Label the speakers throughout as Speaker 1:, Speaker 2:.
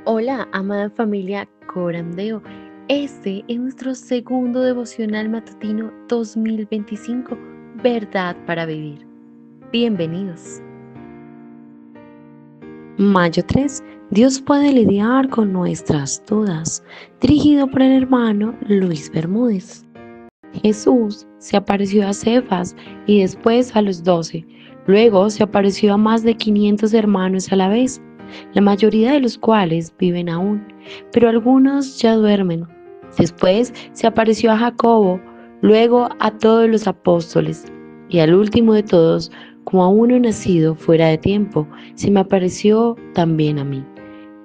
Speaker 1: Hola, amada familia Corandeo. Este es nuestro segundo devocional matutino 2025, Verdad para Vivir. Bienvenidos. Mayo 3. Dios puede lidiar con nuestras dudas. Dirigido por el hermano Luis Bermúdez. Jesús se apareció a Cefas y después a los 12. Luego se apareció a más de 500 hermanos a la vez, la mayoría de los cuales viven aún, pero algunos ya duermen. Después se apareció a Jacobo, luego a todos los apóstoles, y al último de todos, como a uno nacido fuera de tiempo, se me apareció también a mí.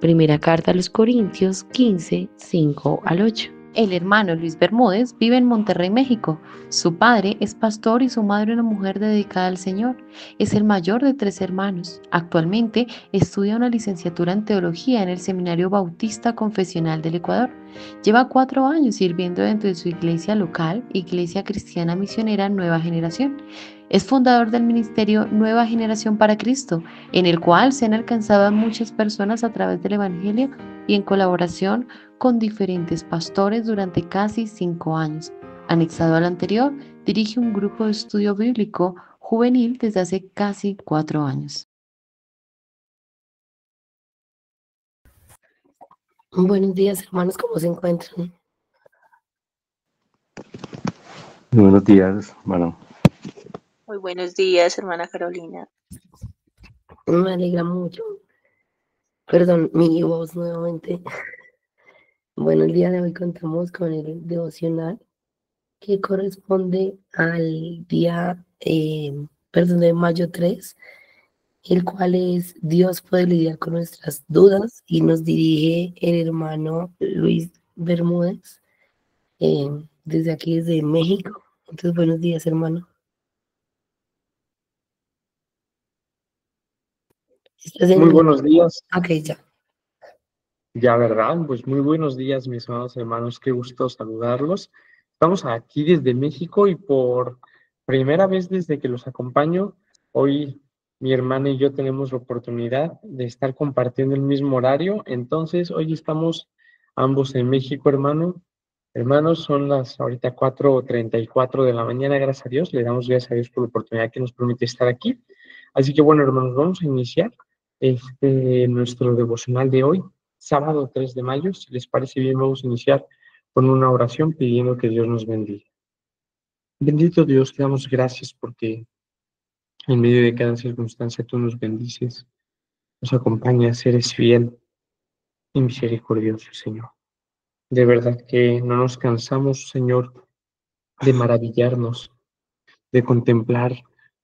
Speaker 1: Primera carta a los Corintios 15, 5 al 8. El hermano Luis Bermúdez vive en Monterrey, México. Su padre es pastor y su madre una mujer dedicada al Señor. Es el mayor de 3 hermanos. Actualmente estudia una licenciatura en teología en el Seminario Bautista Confesional del Ecuador. Lleva 4 años sirviendo dentro de su iglesia local, Iglesia Cristiana Misionera Nueva Generación. Es fundador del ministerio Nueva Generación para Cristo, en el cual se han alcanzado a muchas personas a través del Evangelio y en colaboración con diferentes pastores durante casi 5 años. Anexado al anterior, dirige un grupo de estudio bíblico juvenil desde hace casi 4 años.
Speaker 2: Buenos días, hermanos, ¿cómo se encuentran?
Speaker 3: Buenos días, hermano.
Speaker 4: Muy buenos días, hermana Carolina.
Speaker 2: Me alegra mucho. Perdón, mi voz nuevamente. Bueno, el día de hoy contamos con el devocional que corresponde al día, de mayo 3, el cual es Dios puede lidiar con nuestras dudas y nos dirige el hermano Luis Bermúdez, desde aquí, desde México. Entonces, buenos días, hermano. ¿Estás en
Speaker 5: Muy
Speaker 2: el...
Speaker 5: buenos días,
Speaker 2: Ok, ya.
Speaker 5: ya verdad, pues muy buenos días, mis amados hermanos, qué gusto saludarlos. Estamos aquí desde México y por primera vez desde que los acompaño, hoy mi hermana y yo tenemos la oportunidad de estar compartiendo el mismo horario, entonces hoy estamos ambos en México, hermanos, son las ahorita 4:34 de la mañana, gracias a Dios, le damos gracias a Dios por la oportunidad que nos permite estar aquí. Así que bueno, hermanos, vamos a iniciar nuestro devocional de hoy, sábado 3 de mayo. Si les parece bien, vamos a iniciar con una oración pidiendo que Dios nos bendiga. Bendito Dios, te damos gracias porque en medio de cada circunstancia tú nos bendices, nos acompañas, eres fiel y misericordioso, Señor. De verdad que no nos cansamos, Señor, de maravillarnos, de contemplar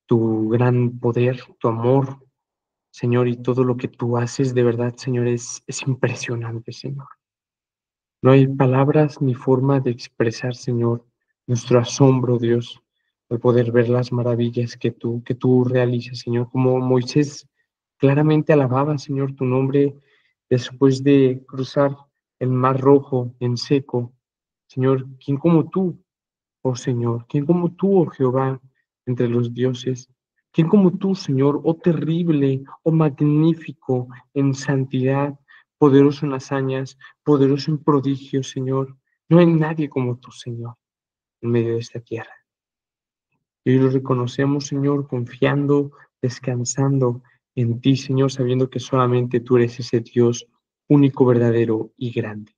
Speaker 5: tu gran poder, tu amor, Señor, y todo lo que tú haces, de verdad, Señor, es impresionante, Señor. No hay palabras ni forma de expresar, Señor, nuestro asombro, Dios, al poder ver las maravillas que tú realizas, Señor. Como Moisés claramente alababa, Señor, tu nombre después de cruzar el Mar Rojo en seco. Señor, ¿quién como tú, oh Señor? ¿Quién como tú, oh Jehová, entre los dioses? ¿Quién como tú, Señor, oh terrible, oh magnífico en santidad, poderoso en hazañas, poderoso en prodigios, Señor? No hay nadie como tú, Señor, en medio de esta tierra. Y hoy lo reconocemos, Señor, confiando, descansando en ti, Señor, sabiendo que solamente tú eres ese Dios único, verdadero y grande.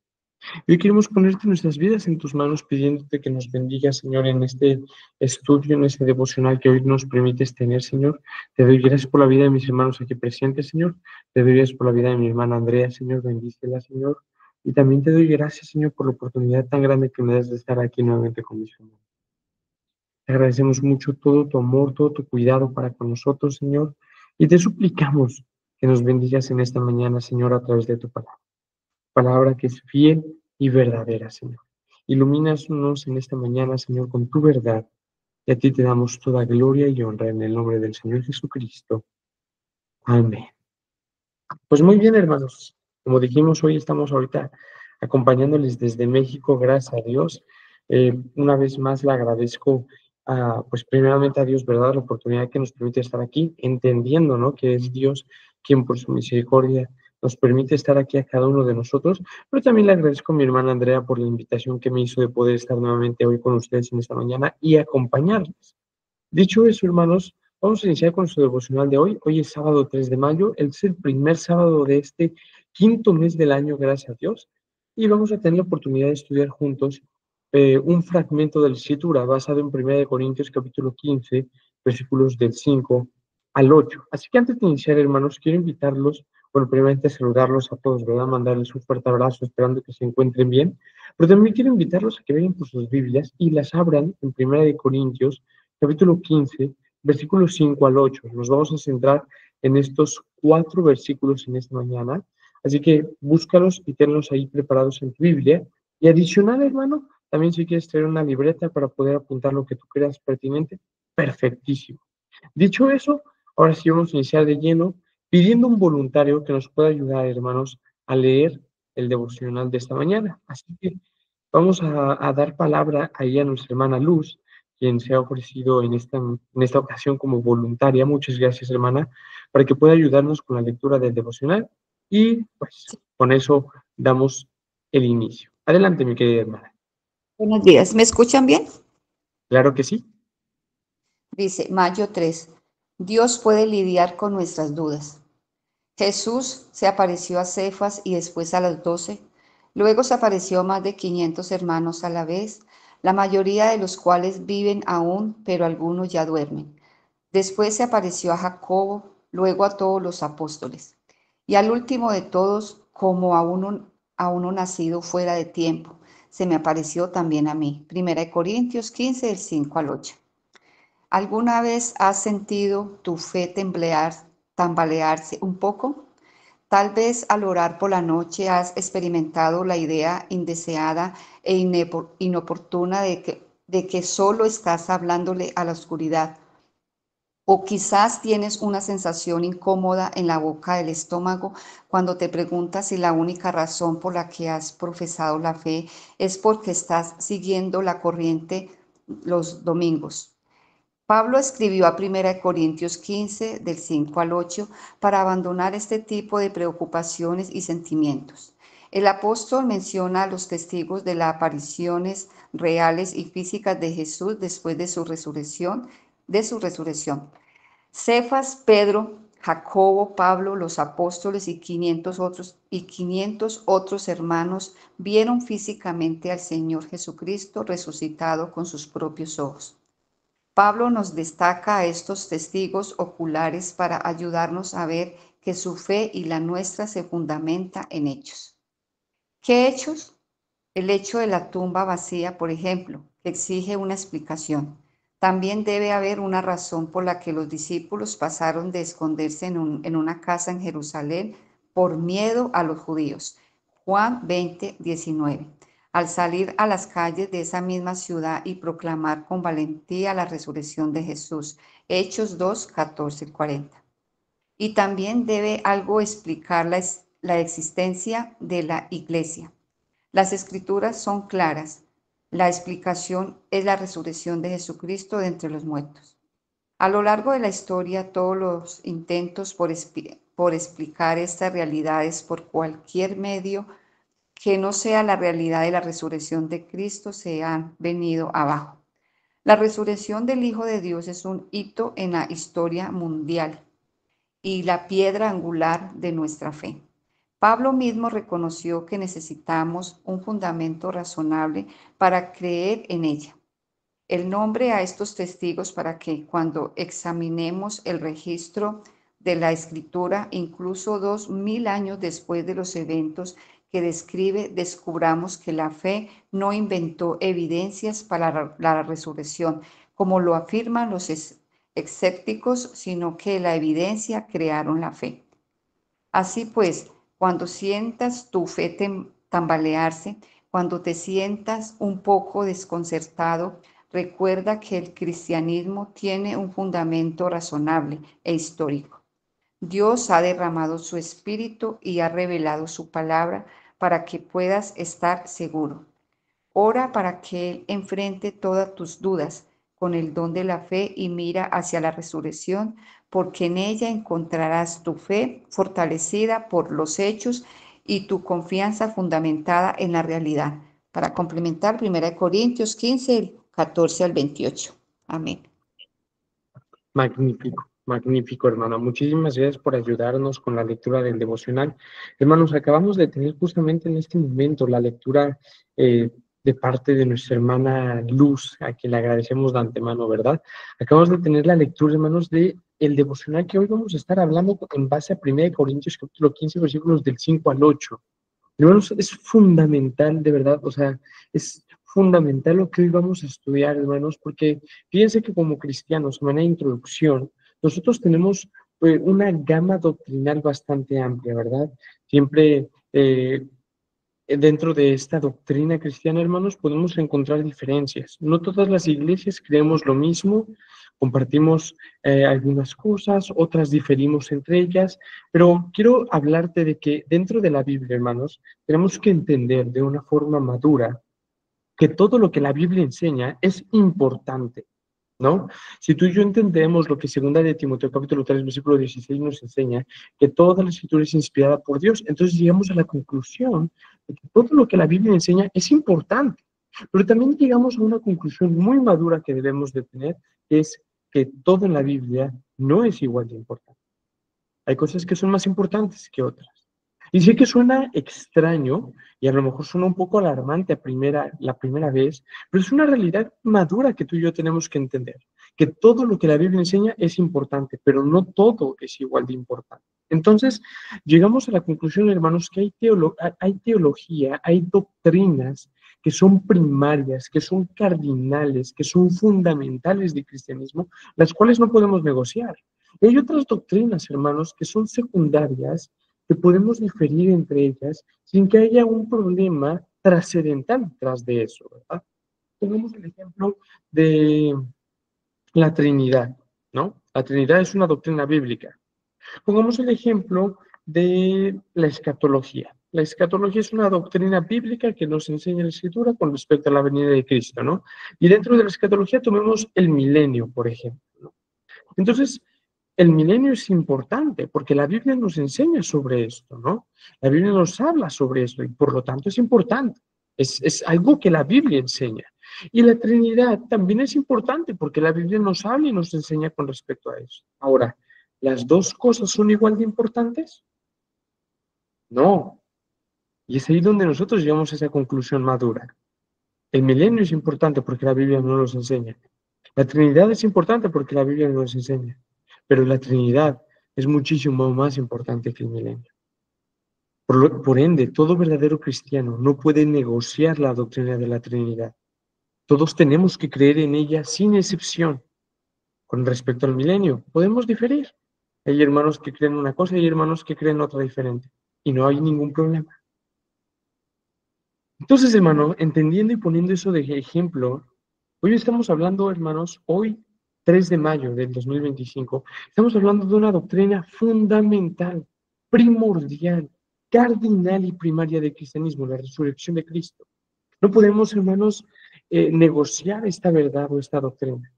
Speaker 5: Y hoy queremos ponerte nuestras vidas en tus manos, pidiéndote que nos bendigas, Señor, en este estudio, en este devocional que hoy nos permites tener, Señor. Te doy gracias por la vida de mis hermanos aquí presentes, Señor. Te doy gracias por la vida de mi hermana Andrea, Señor. Bendícela, Señor. Y también te doy gracias, Señor, por la oportunidad tan grande que me das de estar aquí nuevamente con mis hermanos. Te agradecemos mucho todo tu amor, todo tu cuidado para con nosotros, Señor. Y te suplicamos que nos bendigas en esta mañana, Señor, a través de tu palabra. Palabra que es fiel y verdadera, Señor. Ilumínanos en esta mañana, Señor, con tu verdad. Y a ti te damos toda gloria y honra en el nombre del Señor Jesucristo. Amén. Pues muy bien, hermanos. Como dijimos, hoy estamos ahorita acompañándoles desde México, gracias a Dios. Una vez más le agradezco, pues primeramente a Dios, ¿verdad?, la oportunidad que nos permite estar aquí, entendiendo, ¿no?, que es Dios quien por su misericordia nos permite estar aquí a cada uno de nosotros, pero también le agradezco a mi hermana Andrea por la invitación que me hizo de poder estar nuevamente hoy con ustedes en esta mañana y acompañarles. Dicho eso, hermanos, vamos a iniciar con nuestro devocional de hoy. Hoy es sábado 3 de mayo, es el primer sábado de este quinto mes del año, gracias a Dios, y vamos a tener la oportunidad de estudiar juntos un fragmento de la Escritura basado en 1 Corintios capítulo 15, versículos del 5 al 8. Así que antes de iniciar, hermanos, quiero invitarlos, bueno, primeramente saludarlos a todos, ¿verdad? Mandarles un fuerte abrazo, esperando que se encuentren bien, pero también quiero invitarlos a que vayan por sus Biblias y las abran en 1 Corintios capítulo 15, versículos 5 al 8. Nos vamos a centrar en estos 4 versículos en esta mañana, así que búscalos y tenlos ahí preparados en tu Biblia. Y adicional, hermano, también si quieres traer una libreta para poder apuntar lo que tú creas pertinente, perfectísimo. Dicho eso, ahora sí vamos a iniciar de lleno pidiendo un voluntario que nos pueda ayudar, hermanos, a leer el devocional de esta mañana. Así que vamos a dar palabra ahí a nuestra hermana Luz, quien se ha ofrecido en esta ocasión como voluntaria. Muchas gracias, hermana, para que pueda ayudarnos con la lectura del devocional. Y pues con eso damos el inicio. Adelante, mi querida hermana.
Speaker 6: Buenos días, ¿me escuchan bien?
Speaker 5: Claro que sí.
Speaker 6: Dice, mayo 3. Dios puede lidiar con nuestras dudas. Jesús se apareció a Cefas y después a las 12. Luego se apareció a más de 500 hermanos a la vez, la mayoría de los cuales viven aún, pero algunos ya duermen. Después se apareció a Jacobo, luego a todos los apóstoles. Y al último de todos, como a uno nacido fuera de tiempo, se me apareció también a mí. 1 Corintios 15, del 5 al 8. ¿Alguna vez has sentido tu fe tambalearse un poco? Tal vez al orar por la noche has experimentado la idea indeseada e inoportuna de que solo estás hablándole a la oscuridad. O quizás tienes una sensación incómoda en la boca del estómago cuando te preguntas si la única razón por la que has profesado la fe es porque estás siguiendo la corriente los domingos. Pablo escribió a 1 Corintios 15, del 5 al 8, para abandonar este tipo de preocupaciones y sentimientos. El apóstol menciona a los testigos de las apariciones reales y físicas de Jesús después de su resurrección. Cefas, Pedro, Jacobo, Pablo, los apóstoles y 500 otros hermanos vieron físicamente al Señor Jesucristo resucitado con sus propios ojos. Pablo nos destaca a estos testigos oculares para ayudarnos a ver que su fe y la nuestra se fundamenta en hechos. ¿Qué hechos? El hecho de la tumba vacía, por ejemplo, que exige una explicación. También debe haber una razón por la que los discípulos pasaron de esconderse en una casa en Jerusalén por miedo a los judíos. Juan 20, 19. Al salir a las calles de esa misma ciudad y proclamar con valentía la resurrección de Jesús. Hechos 2, 14, 40. Y también debe algo explicar la existencia de la iglesia. Las escrituras son claras. La explicación es la resurrección de Jesucristo de entre los muertos. A lo largo de la historia, todos los intentos por explicar estas realidades por cualquier medio que no sea la realidad de la resurrección de Cristo se han venido abajo. La resurrección del Hijo de Dios es un hito en la historia mundial y la piedra angular de nuestra fe. Pablo mismo reconoció que necesitamos un fundamento razonable para creer en ella. El nombre a estos testigos para que cuando examinemos el registro de la Escritura, incluso 2000 años después de los eventos que describe, descubramos que la fe no inventó evidencias para la resurrección, como lo afirman los escépticos, sino que la evidencia crearon la fe. Así pues, cuando sientas tu fe tambalearse, cuando te sientas un poco desconcertado, recuerda que el cristianismo tiene un fundamento razonable e histórico. Dios ha derramado su espíritu y ha revelado su palabra para que puedas estar seguro. Ora para que Él enfrente todas tus dudas, con el don de la fe y mira hacia la resurrección, porque en ella encontrarás tu fe fortalecida por los hechos y tu confianza fundamentada en la realidad. Para complementar, 1 Corintios 15, 14 al 28. Amén.
Speaker 5: Magnífico, magnífico, hermana. Muchísimas gracias por ayudarnos con la lectura del devocional. Hermanos, acabamos de tener justamente en este momento la lectura de parte de nuestra hermana Luz, a quien le agradecemos de antemano, ¿verdad? Acabamos de tener la lectura, hermanos, de el devocional que hoy vamos a estar hablando en base a 1 Corintios capítulo 15, versículos del 5 al 8. Hermanos, es fundamental, de verdad, o sea, es fundamental lo que hoy vamos a estudiar, hermanos, porque fíjense que como cristianos, de manera de introducción, nosotros tenemos una gama doctrinal bastante amplia, ¿verdad? Siempre dentro de esta doctrina cristiana, hermanos, podemos encontrar diferencias. No todas las iglesias creemos lo mismo, compartimos algunas cosas, otras diferimos entre ellas, pero quiero hablarte de que dentro de la Biblia, hermanos, tenemos que entender de una forma madura que todo lo que la Biblia enseña es importante, ¿no? Si tú y yo entendemos lo que segunda de Timoteo capítulo 3, versículo 16 nos enseña, que toda la escritura es inspirada por Dios, entonces llegamos a la conclusión de que todo lo que la Biblia enseña es importante, pero también llegamos a una conclusión muy madura que debemos de tener, que es que todo en la Biblia no es igual de importante. Hay cosas que son más importantes que otras. Y sé que suena extraño y a lo mejor suena un poco alarmante la primera vez, pero es una realidad madura que tú y yo tenemos que entender, que todo lo que la Biblia enseña es importante, pero no todo es igual de importante. Entonces, llegamos a la conclusión, hermanos, que hay teología, hay doctrinas que son primarias, que son cardinales, que son fundamentales del cristianismo, las cuales no podemos negociar. Y hay otras doctrinas, hermanos, que son secundarias, que podemos diferir entre ellas sin que haya un problema trascendental detrás de eso, ¿verdad? Tenemos el ejemplo de la Trinidad, ¿no? La Trinidad es una doctrina bíblica. Pongamos el ejemplo de la escatología. La escatología es una doctrina bíblica que nos enseña la Escritura con respecto a la venida de Cristo, ¿no? Y dentro de la escatología tomemos el milenio, por ejemplo, ¿no? Entonces, el milenio es importante porque la Biblia nos enseña sobre esto, ¿no? La Biblia nos habla sobre esto y por lo tanto es importante. Es algo que la Biblia enseña. Y la Trinidad también es importante porque la Biblia nos habla y nos enseña con respecto a eso. Ahora, ¿las dos cosas son igual de importantes? No. Y es ahí donde nosotros llegamos a esa conclusión madura. El milenio es importante porque la Biblia no nos enseña. La Trinidad es importante porque la Biblia nos enseña. Pero la Trinidad es muchísimo más importante que el milenio. Por ende, todo verdadero cristiano no puede negociar la doctrina de la Trinidad. Todos tenemos que creer en ella sin excepción. Con respecto al milenio, podemos diferir. Hay hermanos que creen una cosa y hay hermanos que creen otra diferente. Y no hay ningún problema. Entonces, hermano, entendiendo y poniendo eso de ejemplo, hoy estamos hablando, hermanos, hoy 3 de mayo del 2025, estamos hablando de una doctrina fundamental, primordial, cardinal y primaria del cristianismo, la resurrección de Cristo. No podemos, hermanos, negociar esta verdad o esta doctrina.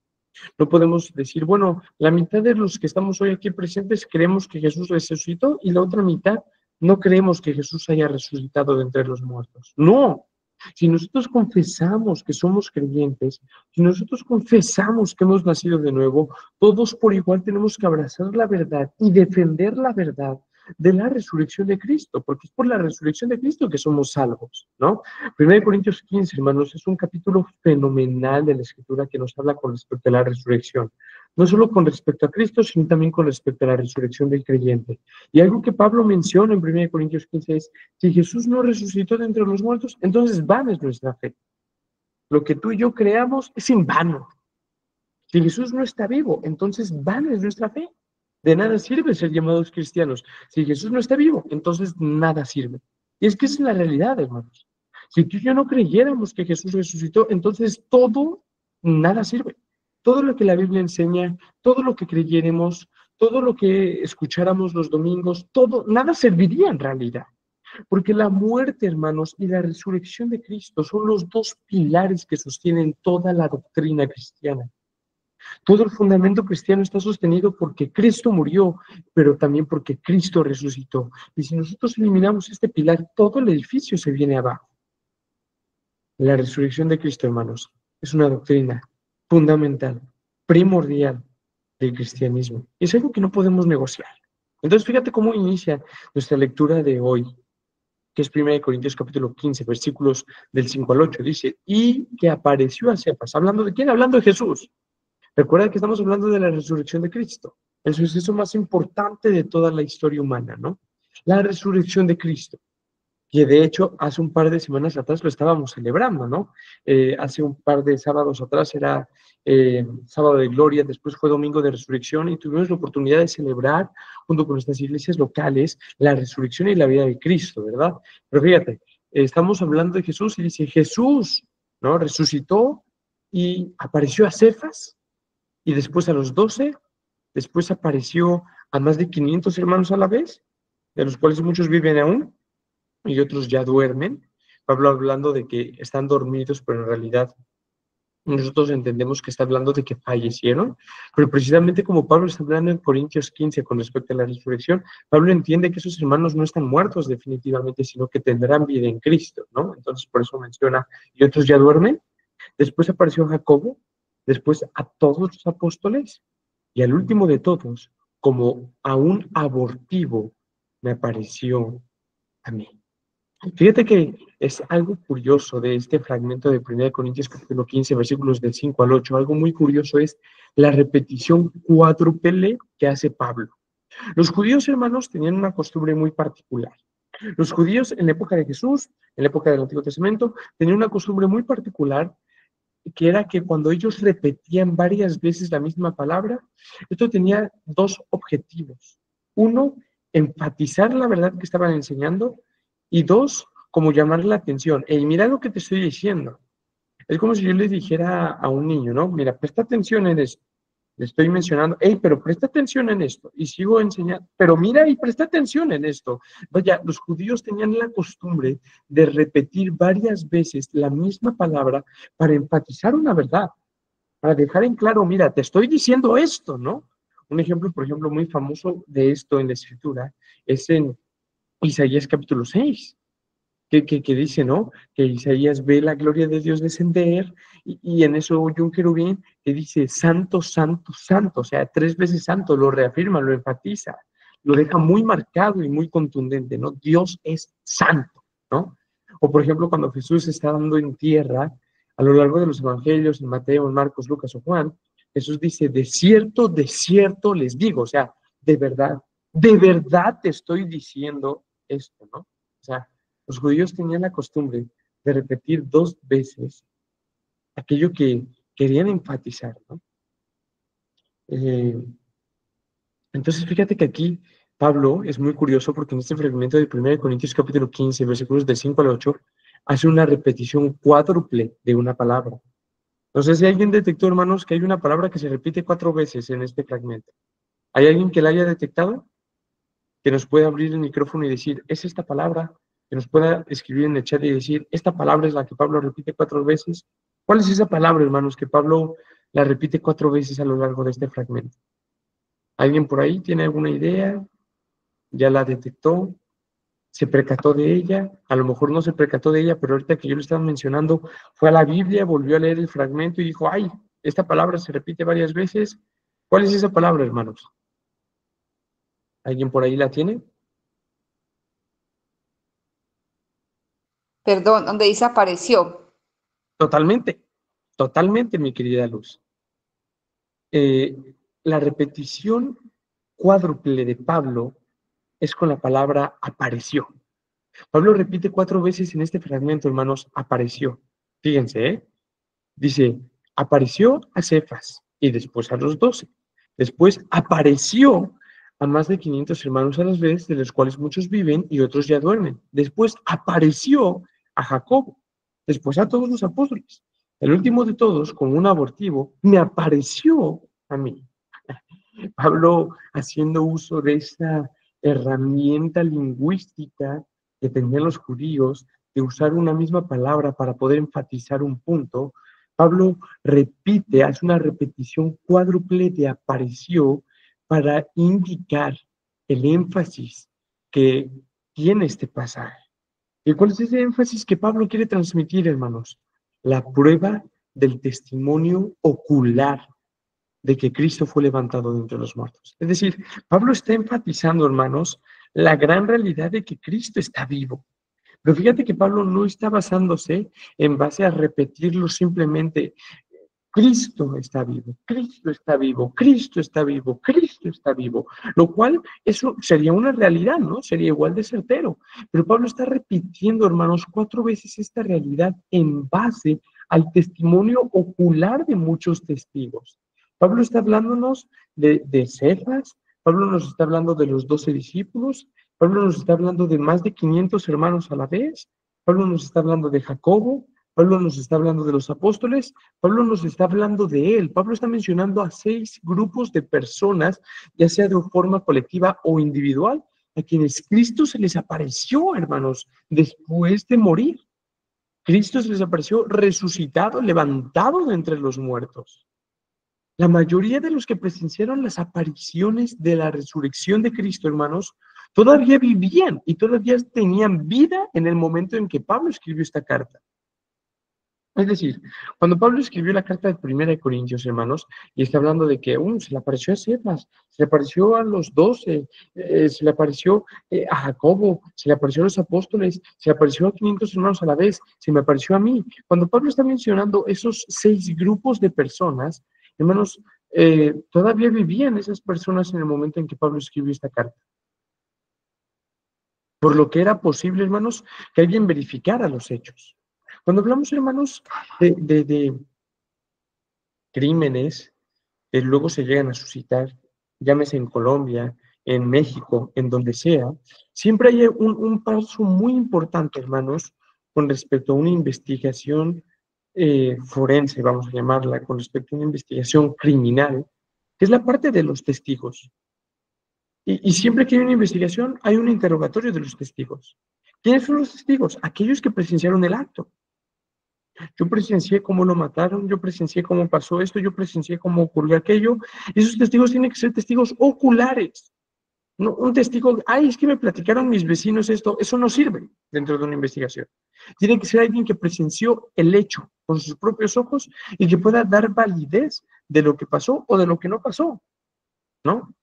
Speaker 5: No podemos decir, bueno, la mitad de los que estamos hoy aquí presentes creemos que Jesús resucitó y la otra mitad no creemos que Jesús haya resucitado de entre los muertos. No. Si nosotros confesamos que somos creyentes, si nosotros confesamos que hemos nacido de nuevo, todos por igual tenemos que abrazar la verdad y defender la verdad de la resurrección de Cristo, porque es por la resurrección de Cristo que somos salvos, ¿no? 1 Corintios 15, hermanos, es un capítulo fenomenal de la Escritura que nos habla con respecto a la resurrección, no solo con respecto a Cristo, sino también con respecto a la resurrección del creyente. Y algo que Pablo menciona en 1 Corintios 15 es, si Jesús no resucitó de entre los muertos, entonces vana es nuestra fe. Lo que tú y yo creamos es en vano. Si Jesús no está vivo, entonces vana es nuestra fe. De nada sirve ser llamados cristianos. Si Jesús no está vivo, entonces nada sirve. Y es que esa es la realidad, hermanos. Si tú y yo no creyéramos que Jesús resucitó, entonces nada sirve. Todo lo que la Biblia enseña, todo lo que creyéramos, todo lo que escucháramos los domingos, nada serviría en realidad. Porque la muerte, hermanos, y la resurrección de Cristo son los dos pilares que sostienen toda la doctrina cristiana. Todo el fundamento cristiano está sostenido porque Cristo murió, pero también porque Cristo resucitó. Y si nosotros eliminamos este pilar, todo el edificio se viene abajo. La resurrección de Cristo, hermanos, es una doctrina fundamental, primordial del cristianismo. Y es algo que no podemos negociar. Entonces, fíjate cómo inicia nuestra lectura de hoy, que es 1 Corintios capítulo 15, versículos del 5 al 8. Dice, y que apareció a Cefas. ¿Hablando de quién? Hablando de Jesús. Recuerda que estamos hablando de la resurrección de Cristo, el suceso más importante de toda la historia humana, ¿no? La resurrección de Cristo, que de hecho hace un par de semanas atrás lo estábamos celebrando, ¿no? Hace un par de sábados atrás era sábado de gloria, después fue domingo de resurrección y tuvimos la oportunidad de celebrar junto con nuestras iglesias locales la resurrección y la vida de Cristo, ¿verdad? Pero fíjate, estamos hablando de Jesús y dice Jesús, ¿no? Resucitó y apareció a Cefas y después a los 12, después apareció a más de 500 hermanos a la vez, de los cuales muchos viven aún y otros ya duermen. Pablo hablando de que están dormidos, pero en realidad nosotros entendemos que está hablando de que fallecieron, pero precisamente como Pablo está hablando en Corintios 15 con respecto a la resurrección, Pablo entiende que esos hermanos no están muertos definitivamente, sino que tendrán vida en Cristo, ¿no? Entonces por eso menciona, y otros ya duermen. Después apareció Jacobo, después a todos los apóstoles, y al último de todos, como a un abortivo, me apareció a mí. Fíjate que es algo curioso de este fragmento de 1 Corintios capítulo 15, versículos del 5 al 8. Algo muy curioso es la repetición cuádruple que hace Pablo. Los judíos, hermanos, tenían una costumbre muy particular. Los judíos en la época de Jesús, en la época del Antiguo Testamento, tenían una costumbre muy particular que era que cuando ellos repetían varias veces la misma palabra, esto tenía dos objetivos. Uno, enfatizar la verdad que estaban enseñando, y dos, como llamar la atención. Hey, mira lo que te estoy diciendo. Es como si yo le dijera a un niño, ¿no? Mira, presta atención en esto. Le estoy mencionando, hey, pero presta atención en esto. Y sigo enseñando, pero mira y presta atención en esto. Vaya, los judíos tenían la costumbre de repetir varias veces la misma palabra para enfatizar una verdad, para dejar en claro, mira, te estoy diciendo esto, ¿no? Un ejemplo, por ejemplo, muy famoso de esto en la escritura es en Isaías capítulo 6. Que dice, ¿no? Que Isaías ve la gloria de Dios descender y en eso oye un querubín que dice, santo, santo, santo, o sea, 3 veces santo, lo reafirma, lo enfatiza, lo deja muy marcado y muy contundente, ¿no? Dios es santo, ¿no? O por ejemplo, cuando Jesús está dando en tierra, a lo largo de los evangelios, en Mateo, en Marcos, Lucas o Juan, Jesús dice, de cierto les digo, o sea, de verdad te estoy diciendo esto, ¿no? O sea, los judíos tenían la costumbre de repetir 2 veces aquello que querían enfatizar, ¿no? Entonces, fíjate que aquí Pablo es muy curioso porque en este fragmento de 1 Corintios capítulo 15, versículos del 5 al 8, hace una repetición cuádruple de una palabra. No sé si alguien detectó, hermanos, que hay una palabra que se repite 4 veces en este fragmento. ¿Hay alguien que la haya detectado? Que nos pueda abrir el micrófono y decir, es esta palabra, que nos pueda escribir en el chat y decir, esta palabra es la que Pablo repite 4 veces. ¿Cuál es esa palabra, hermanos, que Pablo la repite 4 veces a lo largo de este fragmento? ¿Alguien por ahí tiene alguna idea? ¿Ya la detectó? ¿Se percató de ella? A lo mejor no se percató de ella, pero ahorita que yo lo estaba mencionando, fue a la Biblia, volvió a leer el fragmento y dijo, ay, esta palabra se repite varias veces. ¿Cuál es esa palabra, hermanos? ¿Alguien por ahí la tiene?
Speaker 6: Perdón, donde dice apareció.
Speaker 5: Totalmente, totalmente, mi querida Luz. La repetición cuádruple de Pablo es con la palabra apareció. Pablo repite 4 veces en este fragmento, hermanos, apareció. Fíjense, ¿eh? Dice, apareció a Cefas y después a los 12. Después apareció a más de 500 hermanos a las veces, de los cuales muchos viven y otros ya duermen. Después apareció a Jacobo. Después a todos los apóstoles. El último de todos, como un abortivo, me apareció a mí. Pablo haciendo uso de esta herramienta lingüística que tenían los judíos, de usar una misma palabra para poder enfatizar un punto. Pablo repite, hace una repetición cuádruple de apareció para indicar el énfasis que tiene este pasaje. ¿Y cuál es ese énfasis que Pablo quiere transmitir, hermanos? La prueba del testimonio ocular de que Cristo fue levantado de entre los muertos. Es decir, Pablo está enfatizando, hermanos, la gran realidad de que Cristo está vivo. Pero fíjate que Pablo no está basándose en base a repetirlo simplemente. Cristo está vivo, Cristo está vivo, Cristo está vivo, Cristo está vivo, lo cual eso sería una realidad, ¿no? Sería igual de certero. Pero Pablo está repitiendo, hermanos, 4 veces esta realidad en base al testimonio ocular de muchos testigos. Pablo está hablándonos de Cefas, Pablo nos está hablando de los 12 discípulos, Pablo nos está hablando de más de 500 hermanos a la vez, Pablo nos está hablando de Jacobo, Pablo nos está hablando de los apóstoles, Pablo nos está hablando de él. Pablo está mencionando a 6 grupos de personas, ya sea de forma colectiva o individual, a quienes Cristo se les apareció, hermanos, después de morir. Cristo se les apareció resucitado, levantado de entre los muertos. La mayoría de los que presenciaron las apariciones de la resurrección de Cristo, hermanos, todavía vivían y todavía tenían vida en el momento en que Pablo escribió esta carta. Es decir, cuando Pablo escribió la carta de 1 Corintios, hermanos, y está hablando de que se le apareció a Cefas, se le apareció a los 12, se le apareció a Jacobo, se le apareció a los apóstoles, se le apareció a 500 hermanos a la vez, se me apareció a mí. Cuando Pablo está mencionando esos 6 grupos de personas, hermanos, todavía vivían esas personas en el momento en que Pablo escribió esta carta. Por lo que era posible, hermanos, que alguien verificara los hechos. Cuando hablamos, hermanos, de crímenes que luego se llegan a suscitar, llámese en Colombia, en México, en donde sea, siempre hay un paso muy importante, hermanos, con respecto a una investigación forense, vamos a llamarla, con respecto a una investigación criminal, que es la parte de los testigos. Y siempre que hay una investigación, hay un interrogatorio de los testigos. ¿Quiénes son los testigos? Aquellos que presenciaron el acto. Yo presencié cómo lo mataron, yo presencié cómo pasó esto, yo presencié cómo ocurrió aquello. Esos testigos tienen que ser testigos oculares. No, un testigo, ay, es que me platicaron mis vecinos esto, eso no sirve dentro de una investigación. Tiene que ser alguien que presenció el hecho con sus propios ojos y que pueda dar validez de lo que pasó o de lo que no pasó, ¿no?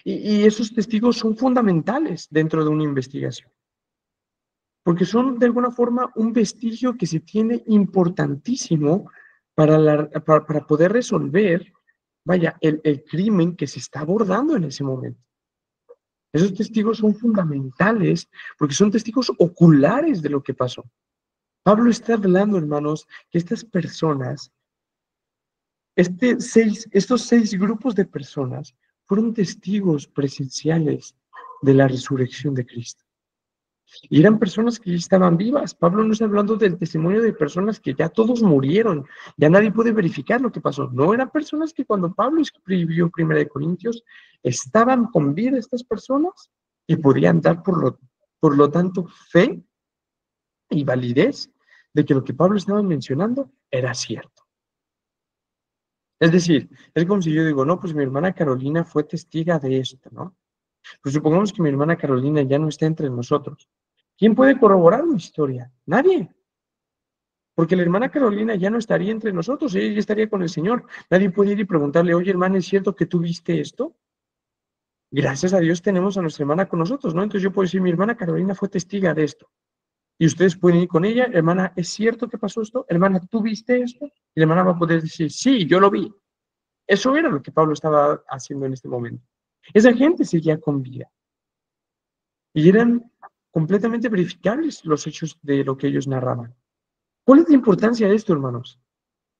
Speaker 5: Y esos testigos son fundamentales dentro de una investigación, porque son de alguna forma un vestigio que se tiene importantísimo para poder resolver, vaya, el crimen que se está abordando en ese momento. Esos testigos son fundamentales porque son testigos oculares de lo que pasó. Pablo está hablando, hermanos, que estas personas, estos 6 grupos de personas fueron testigos presenciales de la resurrección de Cristo. Y eran personas que ya estaban vivas. Pablo no está hablando del testimonio de personas que ya todos murieron, ya nadie puede verificar lo que pasó. No, eran personas que cuando Pablo escribió 1 Corintios, estaban con vida estas personas y podían dar por lo tanto fe y validez de que lo que Pablo estaba mencionando era cierto. Es decir, es como si yo digo, no, pues mi hermana Carolina fue testiga de esto, ¿no? Pues supongamos que mi hermana Carolina ya no está entre nosotros. ¿Quién puede corroborar mi historia? Nadie. Porque la hermana Carolina ya no estaría entre nosotros, ella ya estaría con el Señor. Nadie puede ir y preguntarle, oye, hermana, ¿es cierto que tú viste esto? Gracias a Dios tenemos a nuestra hermana con nosotros, ¿no? Entonces yo puedo decir, mi hermana Carolina fue testiga de esto. Y ustedes pueden ir con ella, hermana, ¿es cierto que pasó esto? Hermana, ¿tú viste esto? Y la hermana va a poder decir, sí, yo lo vi. Eso era lo que Pablo estaba haciendo en este momento. Esa gente seguía con vida. Y eran completamente verificables los hechos de lo que ellos narraban. ¿Cuál es la importancia de esto, hermanos?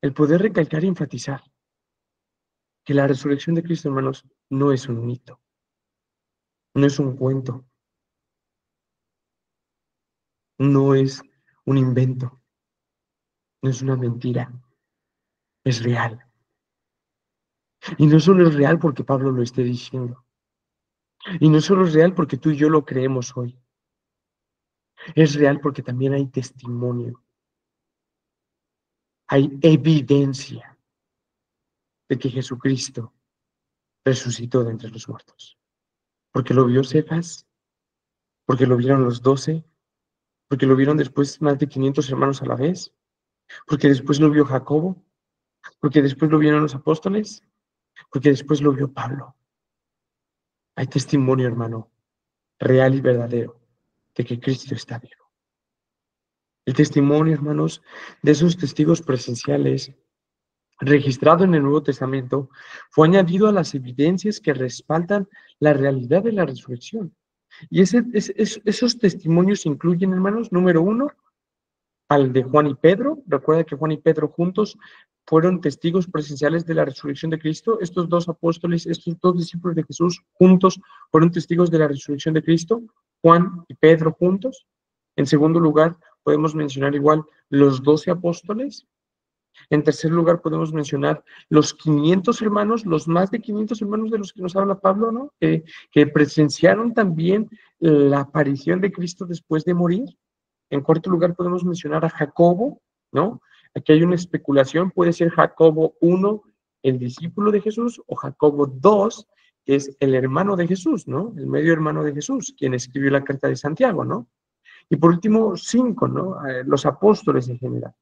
Speaker 5: El poder recalcar y enfatizar que la resurrección de Cristo, hermanos, no es un mito, no es un cuento, no es un invento, no es una mentira, es real. Y no solo es real porque Pablo lo esté diciendo, y no solo es real porque tú y yo lo creemos hoy, es real porque también hay testimonio. hay evidencia de que Jesucristo resucitó de entre los muertos. Porque lo vio Cefas, porque lo vieron los 12, porque lo vieron después más de 500 hermanos a la vez, porque después lo vio Jacobo, porque después lo vieron los apóstoles, porque después lo vio Pablo. Hay testimonio, hermano, real y verdadero, de que Cristo está vivo. El testimonio, hermanos, de esos testigos presenciales registrado en el Nuevo Testamento fue añadido a las evidencias que respaldan la realidad de la resurrección. Y esos testimonios incluyen, hermanos, número 1, al de Juan y Pedro. Recuerda que Juan y Pedro juntos fueron testigos presenciales de la resurrección de Cristo. Estos dos apóstoles, estos dos discípulos de Jesús juntos fueron testigos de la resurrección de Cristo. Juan y Pedro juntos. En segundo lugar, podemos mencionar igual los 12 apóstoles. En tercer lugar, podemos mencionar los 500 hermanos, los más de 500 hermanos de los que nos habla Pablo, ¿no? Que presenciaron también la aparición de Cristo después de morir. En cuarto lugar, podemos mencionar a Jacobo, ¿no? Aquí hay una especulación, puede ser Jacobo 1, el discípulo de Jesús, o Jacobo 2, que es el hermano de Jesús, ¿no? El medio hermano de Jesús, quien escribió la carta de Santiago, ¿no? Y por último, 5, ¿no? Los apóstoles en general.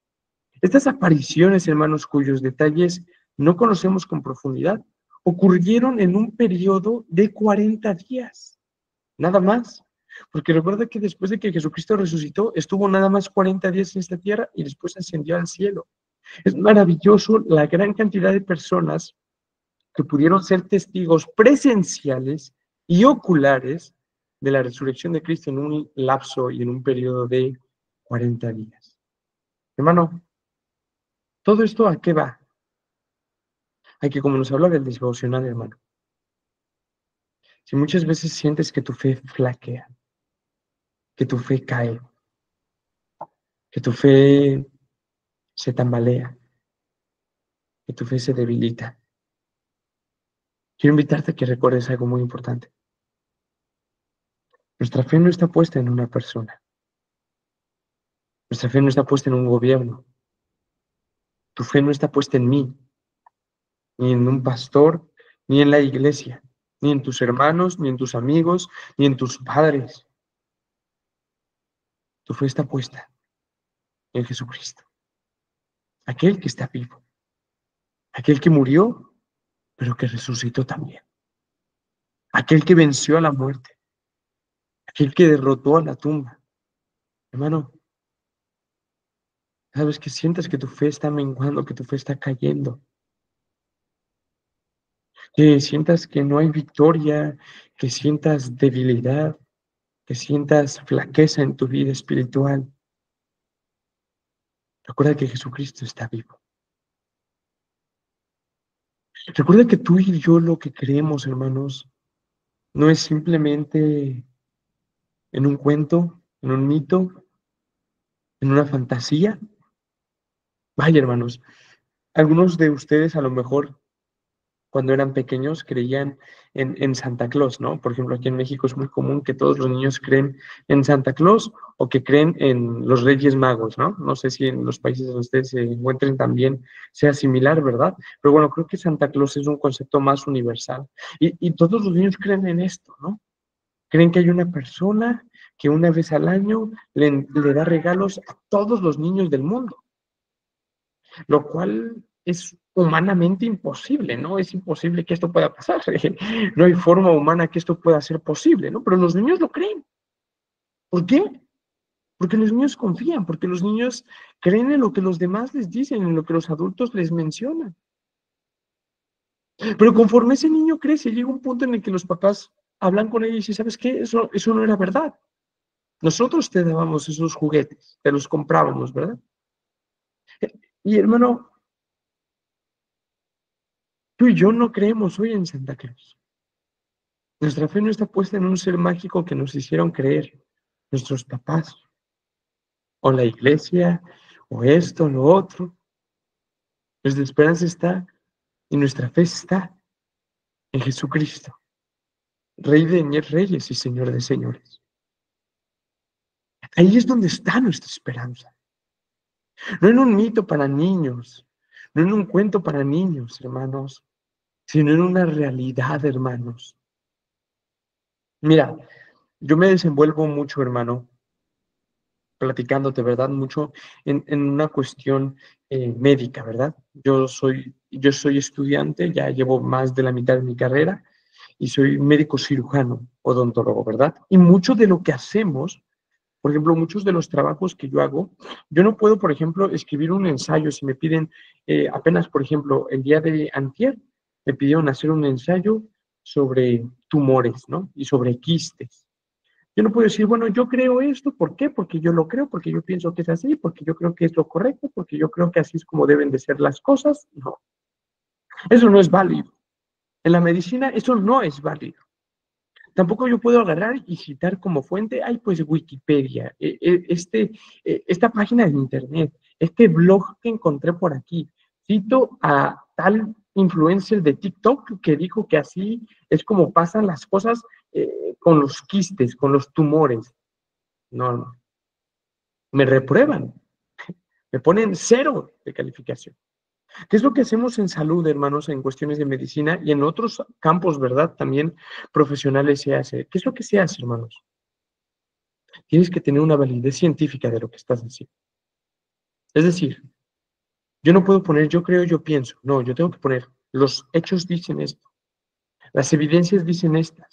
Speaker 5: Estas apariciones, hermanos, cuyos detalles no conocemos con profundidad, ocurrieron en un periodo de 40 días, nada más. Porque recuerda que después de que Jesucristo resucitó, estuvo nada más 40 días en esta tierra y después ascendió al cielo. Es maravilloso la gran cantidad de personas que pudieron ser testigos presenciales y oculares de la resurrección de Cristo en un lapso y en un periodo de 40 días. Hermano, ¿todo esto a qué va? A que, como nos habla del devocional, hermano, si muchas veces sientes que tu fe flaquea, que tu fe cae, que tu fe se tambalea, que tu fe se debilita, quiero invitarte a que recuerdes algo muy importante. Nuestra fe no está puesta en una persona. Nuestra fe no está puesta en un gobierno. Tu fe no está puesta en mí, ni en un pastor, ni en la iglesia, ni en tus hermanos, ni en tus amigos, ni en tus padres. Tu fe está puesta en Jesucristo, aquel que está vivo, aquel que murió, pero que resucitó también, aquel que venció a la muerte, aquel que derrotó a la tumba. Hermano, sabes que sientas que tu fe está menguando, que tu fe está cayendo, que sientas que no hay victoria, que sientas debilidad, que sientas flaqueza en tu vida espiritual. Recuerda que Jesucristo está vivo. Recuerda que tú y yo lo que creemos, hermanos, no es simplemente en un cuento, en un mito, en una fantasía. Vaya, hermanos, algunos de ustedes a lo mejor cuando eran pequeños creían en Santa Claus, ¿no? Por ejemplo, aquí en México es muy común que todos los niños creen en Santa Claus o que creen en los Reyes Magos, ¿no? No sé si en los países donde ustedes se encuentren también sea similar, ¿verdad? Pero bueno, creo que Santa Claus es un concepto más universal. Y todos los niños creen en esto, ¿no? Creen que hay una persona que una vez al año le da regalos a todos los niños del mundo, lo cual es humanamente imposible, ¿no? Es imposible que esto pueda pasar. No hay forma humana que esto pueda ser posible, ¿no? Pero los niños lo creen. ¿Por qué? Porque los niños confían, porque los niños creen en lo que los demás les dicen, en lo que los adultos les mencionan. Pero conforme ese niño crece, llega un punto en el que los papás hablan con él y dicen, ¿sabes qué? Eso no era verdad. Nosotros te dábamos esos juguetes, te los comprábamos, ¿verdad? Y hermano, tú y yo no creemos hoy en Santa Claus. Nuestra fe no está puesta en un ser mágico que nos hicieron creer nuestros papás, o la iglesia, o esto, o lo otro. Nuestra esperanza está y nuestra fe está en Jesucristo, Rey de reyes y Señor de señores. Ahí es donde está nuestra esperanza. no en un mito para niños, no en un cuento para niños, hermanos, sino en una realidad, hermanos. Mira, yo me desenvuelvo mucho, hermano, platicándote, ¿verdad? Mucho en una cuestión médica, ¿verdad? Yo soy estudiante, ya llevo más de la mitad de mi carrera y soy médico cirujano, odontólogo, ¿verdad? Y mucho de lo que hacemos, por ejemplo, muchos de los trabajos que yo hago, yo no puedo, por ejemplo, escribir un ensayo si me piden apenas, por ejemplo, el día de antier, me pidieron hacer un ensayo sobre tumores, ¿no? Y sobre quistes. Yo no puedo decir, bueno, yo creo esto, ¿por qué? Porque yo lo creo, porque yo pienso que es así, porque yo creo que es lo correcto, porque yo creo que así es como deben de ser las cosas. No, eso no es válido. En la medicina eso no es válido. Tampoco yo puedo agarrar y citar como fuente, ay, pues Wikipedia, esta página de internet, este blog que encontré por aquí. Cito a tal influencer de TikTok que dijo que así es como pasan las cosas con los quistes, con los tumores. No, no, me reprueban, me ponen 0 de calificación. ¿Qué es lo que hacemos en salud, hermanos, en cuestiones de medicina y en otros campos, verdad? También profesionales se hace. ¿Qué es lo que se hace, hermanos? Tienes que tener una validez científica de lo que estás haciendo. Es decir, yo no puedo poner yo creo, yo pienso. No, yo tengo que poner los hechos dicen esto. Las evidencias dicen esto.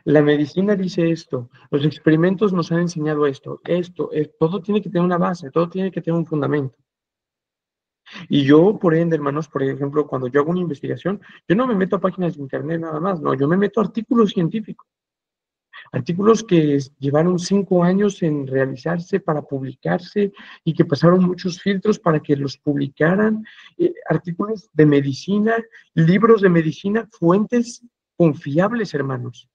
Speaker 5: La medicina dice esto. Los experimentos nos han enseñado esto. Todo tiene que tener una base, todo tiene que tener un fundamento. Y yo, por ende, hermanos, por ejemplo, cuando yo hago una investigación, yo no me meto a páginas de internet nada más, no, yo me meto a artículos científicos. Artículos que llevaron 5 años en realizarse para publicarse y que pasaron muchos filtros para que los publicaran, artículos de medicina, libros de medicina, fuentes confiables, hermanos.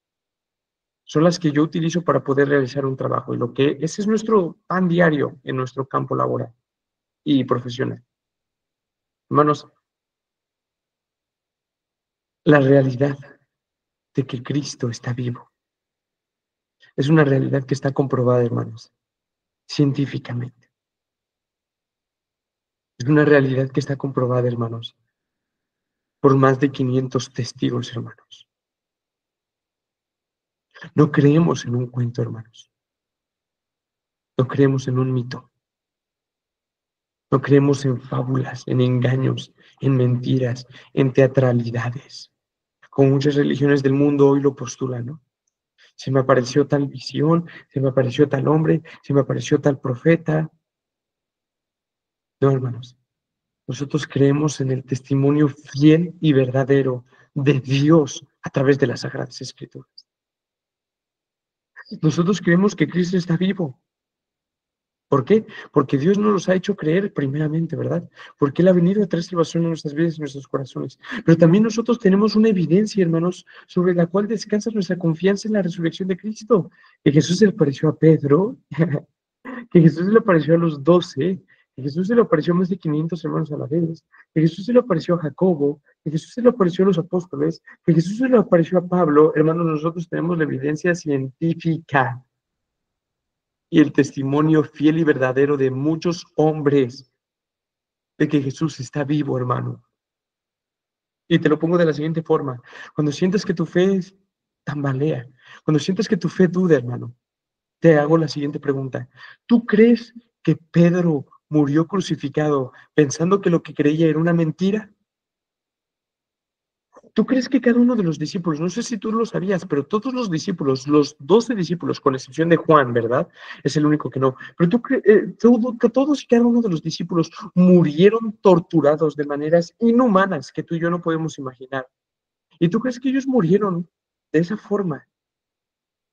Speaker 5: Son las que yo utilizo para poder realizar un trabajo y ese es nuestro pan diario en nuestro campo laboral y profesional. Hermanos, la realidad de que Cristo está vivo es una realidad que está comprobada, hermanos, científicamente. Es una realidad que está comprobada, hermanos, por más de 500 testigos, hermanos. No creemos en un cuento, hermanos. No creemos en un mito. No creemos en fábulas, en engaños, en mentiras, en teatralidades. Como muchas religiones del mundo hoy lo postulan, ¿no? Se me apareció tal visión, se me apareció tal hombre, se me apareció tal profeta. No, hermanos. Nosotros creemos en el testimonio fiel y verdadero de Dios a través de las Sagradas Escrituras. Nosotros creemos que Cristo está vivo. ¿Por qué? Porque Dios nos los ha hecho creer primeramente, ¿verdad? Porque Él ha venido a traer salvación en nuestras vidas y en nuestros corazones. Pero también nosotros tenemos una evidencia, hermanos, sobre la cual descansa nuestra confianza en la resurrección de Cristo. Que Jesús se le apareció a Pedro, que Jesús se le apareció a los 12, que Jesús se le apareció a más de 500 hermanos a la vez, que Jesús se le apareció a Jacobo, que Jesús se le apareció a los apóstoles, que Jesús se le apareció a Pablo. Hermanos, nosotros tenemos la evidencia científica y el testimonio fiel y verdadero de muchos hombres de que Jesús está vivo, hermano. Y te lo pongo de la siguiente forma. Cuando sientes que tu fe tambalea, cuando sientes que tu fe duda, hermano, te hago la siguiente pregunta. ¿Tú crees que Pedro murió crucificado pensando que lo que creía era una mentira? ¿Tú crees que cada uno de los discípulos, no sé si tú lo sabías, pero todos los discípulos, los 12 discípulos, con excepción de Juan, ¿verdad? Es el único que no. Pero tú crees que todos y cada uno de los discípulos murieron torturados de maneras inhumanas que tú y yo no podemos imaginar. ¿Y tú crees que ellos murieron de esa forma,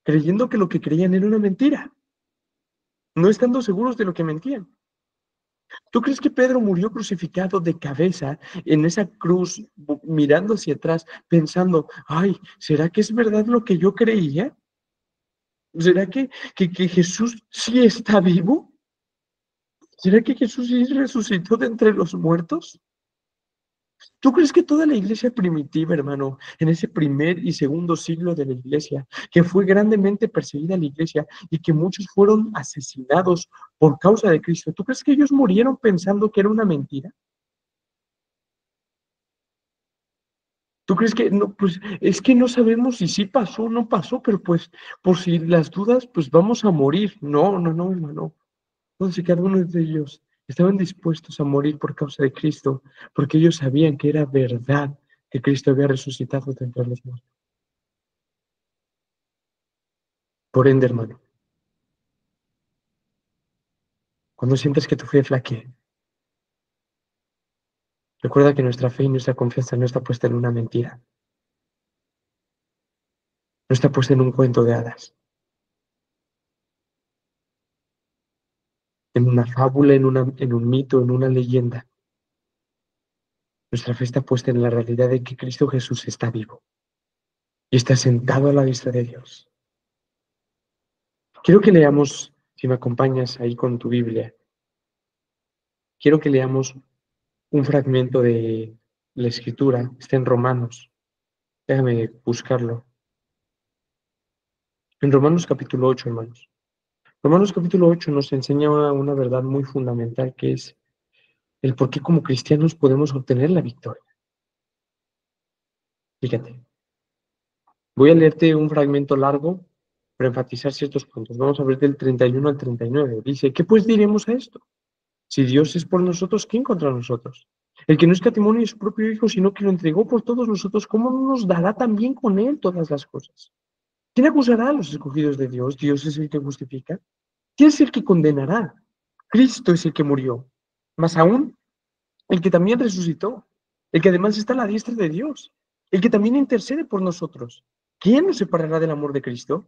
Speaker 5: creyendo que lo que creían era una mentira, no estando seguros de lo que mentían? ¿Tú crees que Pedro murió crucificado de cabeza en esa cruz, mirando hacia atrás, pensando, ay, ¿será que es verdad lo que yo creía? ¿Será que Jesús sí está vivo? ¿Será que Jesús sí resucitó de entre los muertos? ¿Tú crees que toda la iglesia primitiva, hermano, en ese primer y segundo siglo de la iglesia, que fue grandemente perseguida la iglesia y que muchos fueron asesinados por causa de Cristo, ¿tú crees que ellos murieron pensando que era una mentira? ¿Tú crees que no? Pues es que no sabemos si sí pasó o no pasó, pero pues por si las dudas, pues vamos a morir. No, no, no, hermano. Entonces cada uno de ellos estaban dispuestos a morir por causa de Cristo, porque ellos sabían que era verdad que Cristo había resucitado de entre los muertos. Por ende, hermano, cuando sientas que tu fe flaquea, recuerda que nuestra fe y nuestra confianza no está puesta en una mentira, no está puesta en un cuento de hadas, en una fábula, en un mito, en una leyenda. Nuestra fe está puesta en la realidad de que Cristo Jesús está vivo y está sentado a la vista de Dios. Quiero que leamos, si me acompañas ahí con tu Biblia, quiero que leamos un fragmento de la Escritura, está en Romanos. Déjame buscarlo. En Romanos capítulo 8, hermanos. Romanos capítulo 8 nos enseña una verdad muy fundamental que es el por qué como cristianos podemos obtener la victoria. Fíjate, voy a leerte un fragmento largo para enfatizar ciertos puntos. Vamos a ver del 31 al 39. Dice, ¿qué pues diremos a esto? Si Dios es por nosotros, ¿quién contra nosotros? El que no escatimó ni a su propio Hijo, sino que lo entregó por todos nosotros, ¿cómo no nos dará también con Él todas las cosas? ¿Quién acusará a los escogidos de Dios? Dios es el que justifica. ¿Quién es el que condenará? Cristo es el que murió. Más aún, el que también resucitó, el que además está a la diestra de Dios, el que también intercede por nosotros. ¿Quién nos separará del amor de Cristo?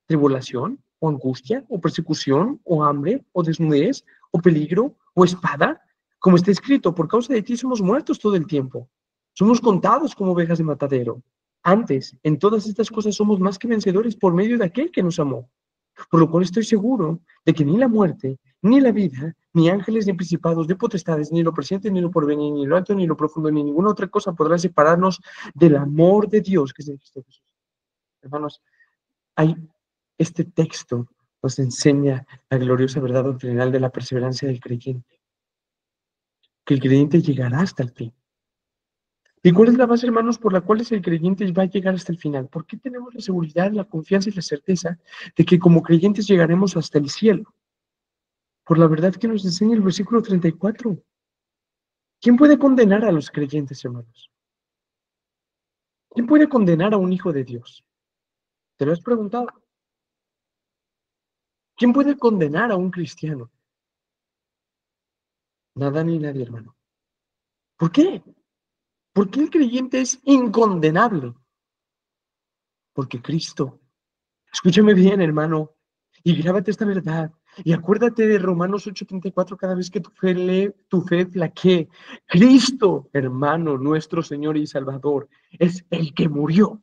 Speaker 5: ¿Tribulación, o angustia, o persecución, o hambre, o desnudez, o peligro, o espada? Como está escrito, por causa de ti somos muertos todo el tiempo. Somos contados como ovejas de matadero. Antes, en todas estas cosas somos más que vencedores por medio de aquel que nos amó. Por lo cual estoy seguro de que ni la muerte, ni la vida, ni ángeles, ni principados, ni potestades, ni lo presente, ni lo porvenir, ni lo alto, ni lo profundo, ni ninguna otra cosa podrá separarnos del amor de Dios que es en Cristo Jesús. Hermanos, hay este texto nos enseña la gloriosa verdad doctrinal de la perseverancia del creyente, que el creyente llegará hasta el fin. ¿Y cuál es la base, hermanos, por la cual el creyente va a llegar hasta el final? ¿Por qué tenemos la seguridad, la confianza y la certeza de que como creyentes llegaremos hasta el cielo? Por la verdad que nos enseña el versículo 34. ¿Quién puede condenar a los creyentes, hermanos? ¿Quién puede condenar a un hijo de Dios? ¿Te lo has preguntado? ¿Quién puede condenar a un cristiano? Nada ni nadie, hermano. ¿Por qué? ¿Por qué el creyente es incondenable? Porque Cristo, escúchame bien, hermano, y grábate esta verdad, y acuérdate de Romanos 8:34 cada vez que tu fe flaquee. Cristo, hermano, nuestro Señor y Salvador, es el que murió.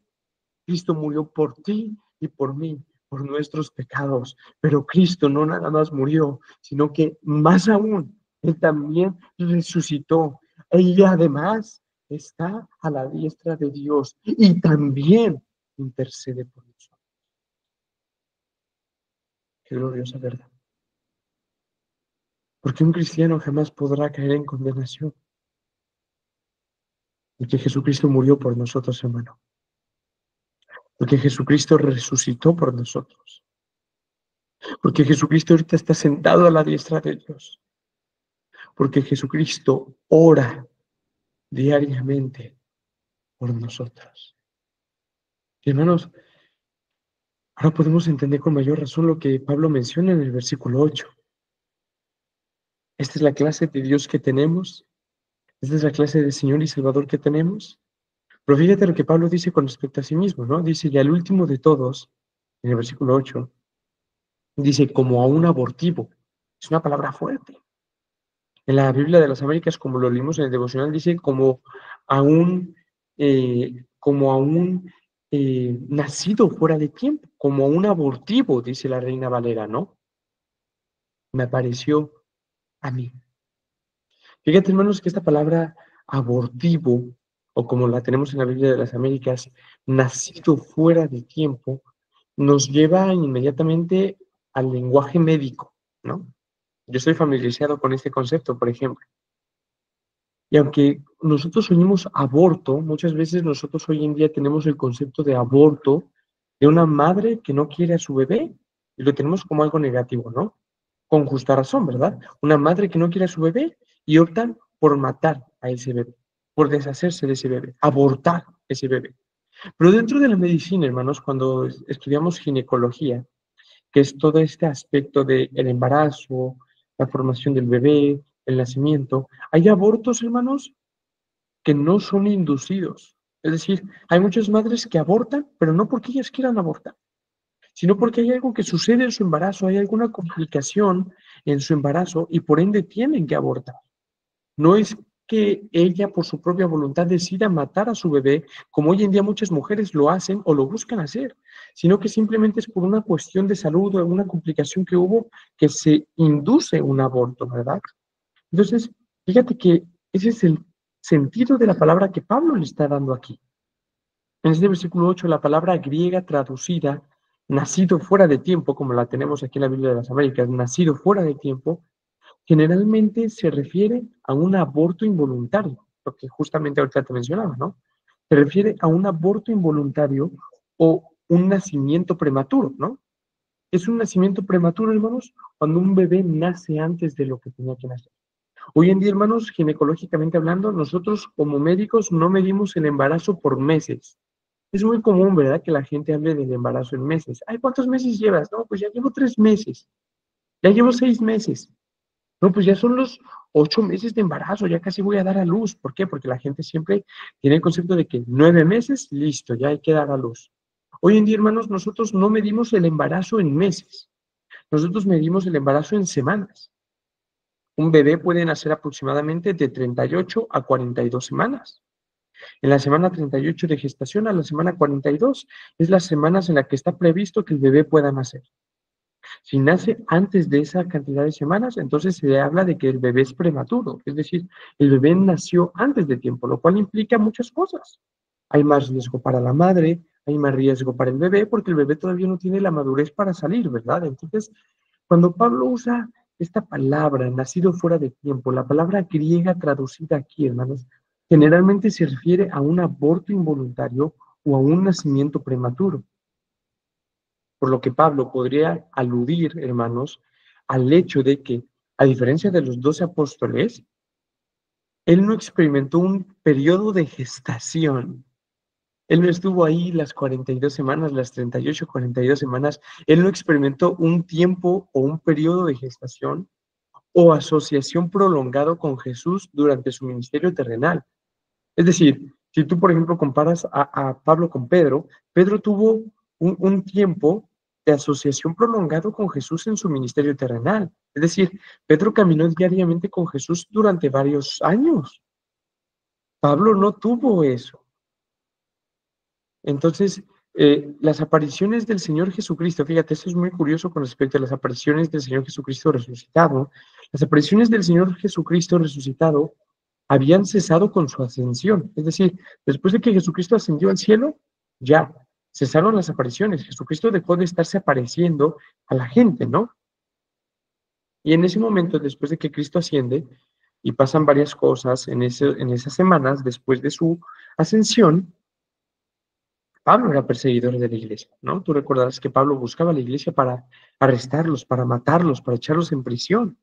Speaker 5: Cristo murió por ti y por mí, por nuestros pecados. Pero Cristo no nada más murió, sino que más aún, Él también resucitó. Y además está a la diestra de Dios y también intercede por nosotros. Qué gloriosa verdad. Porque un cristiano jamás podrá caer en condenación. Porque Jesucristo murió por nosotros, hermano. Porque Jesucristo resucitó por nosotros. Porque Jesucristo ahorita está sentado a la diestra de Dios. Porque Jesucristo ora diariamente por nosotros. Y hermanos, ahora podemos entender con mayor razón lo que Pablo menciona en el versículo 8. Esta es la clase de Dios que tenemos. Esta es la clase de Señor y Salvador que tenemos. Pero fíjate lo que Pablo dice con respecto a sí mismo, ¿no? Dice, y al último de todos, en el versículo 8, dice, como a un abortivo. Es una palabra fuerte. En la Biblia de las Américas, como lo leímos en el devocional, dice como a un nacido fuera de tiempo, como a un abortivo, dice la Reina Valera, ¿no? Me pareció a mí. Fíjate, hermanos, que esta palabra abortivo, o como la tenemos en la Biblia de las Américas, nacido fuera de tiempo, nos lleva inmediatamente al lenguaje médico, ¿no? Yo estoy familiarizado con este concepto, por ejemplo. Y aunque nosotros oímos aborto, muchas veces nosotros hoy en día tenemos el concepto de aborto de una madre que no quiere a su bebé y lo tenemos como algo negativo, ¿no? Con justa razón, ¿verdad? Una madre que no quiere a su bebé y optan por matar a ese bebé, por deshacerse de ese bebé, abortar ese bebé. Pero dentro de la medicina, hermanos, cuando estudiamos ginecología, que es todo este aspecto del embarazo, la formación del bebé, el nacimiento, hay abortos, hermanos, que no son inducidos. Es decir, hay muchas madres que abortan, pero no porque ellas quieran abortar, sino porque hay algo que sucede en su embarazo, hay alguna complicación en su embarazo y por ende tienen que abortar. No es que ella por su propia voluntad decida matar a su bebé, como hoy en día muchas mujeres lo hacen o lo buscan hacer, sino que simplemente es por una cuestión de salud o alguna complicación que hubo que se induce un aborto, ¿verdad? Entonces, fíjate que ese es el sentido de la palabra que Pablo le está dando aquí. En este versículo 8, la palabra griega traducida, nacido fuera de tiempo, como la tenemos aquí en la Biblia de las Américas, nacido fuera de tiempo, generalmente se refiere a un aborto involuntario, lo que justamente ahorita te mencionaba, ¿no? Se refiere a un aborto involuntario o un nacimiento prematuro, ¿no? Es un nacimiento prematuro, hermanos, cuando un bebé nace antes de lo que tenía que nacer. Hoy en día, hermanos, ginecológicamente hablando, nosotros como médicos no medimos el embarazo por meses. Es muy común, ¿verdad?, que la gente hable del embarazo en meses. Ay, ¿cuántos meses llevas? No, pues ya llevo 3 meses. Ya llevo 6 meses. No, pues ya son los 8 meses de embarazo, ya casi voy a dar a luz. ¿Por qué? Porque la gente siempre tiene el concepto de que 9 meses, listo, ya hay que dar a luz. Hoy en día, hermanos, nosotros no medimos el embarazo en meses. Nosotros medimos el embarazo en semanas. Un bebé puede nacer aproximadamente de 38 a 42 semanas. En la semana 38 de gestación a la semana 42 es las semanas en las que está previsto que el bebé pueda nacer. Si nace antes de esa cantidad de semanas, entonces se le habla de que el bebé es prematuro, es decir, el bebé nació antes de tiempo, lo cual implica muchas cosas. Hay más riesgo para la madre, hay más riesgo para el bebé, porque el bebé todavía no tiene la madurez para salir, ¿verdad? Entonces, cuando Pablo usa esta palabra, nacido fuera de tiempo, la palabra griega traducida aquí, hermanos, generalmente se refiere a un aborto involuntario o a un nacimiento prematuro. Por lo que Pablo podría aludir, hermanos, al hecho de que, a diferencia de los 12 apóstoles, él no experimentó un periodo de gestación. Él no estuvo ahí las 42 semanas, las 38, 42 semanas. Él no experimentó un tiempo o un periodo de gestación o asociación prolongado con Jesús durante su ministerio terrenal. Es decir, si tú, por ejemplo, comparas a Pablo con Pedro, Pedro tuvo un tiempo de asociación prolongado con Jesús en su ministerio terrenal. Es decir, Pedro caminó diariamente con Jesús durante varios años. Pablo no tuvo eso. Entonces, las apariciones del Señor Jesucristo, fíjate, esto es muy curioso con respecto a las apariciones del Señor Jesucristo resucitado. Las apariciones del Señor Jesucristo resucitado habían cesado con su ascensión. Es decir, después de que Jesucristo ascendió al cielo, ya cesaron las apariciones. Jesucristo dejó de estarse apareciendo a la gente, ¿no? Y en ese momento, después de que Cristo asciende, y pasan varias cosas en esas semanas después de su ascensión, Pablo era perseguidor de la iglesia, ¿no? Tú recordarás que Pablo buscaba a la iglesia para arrestarlos, para matarlos, para echarlos en prisión.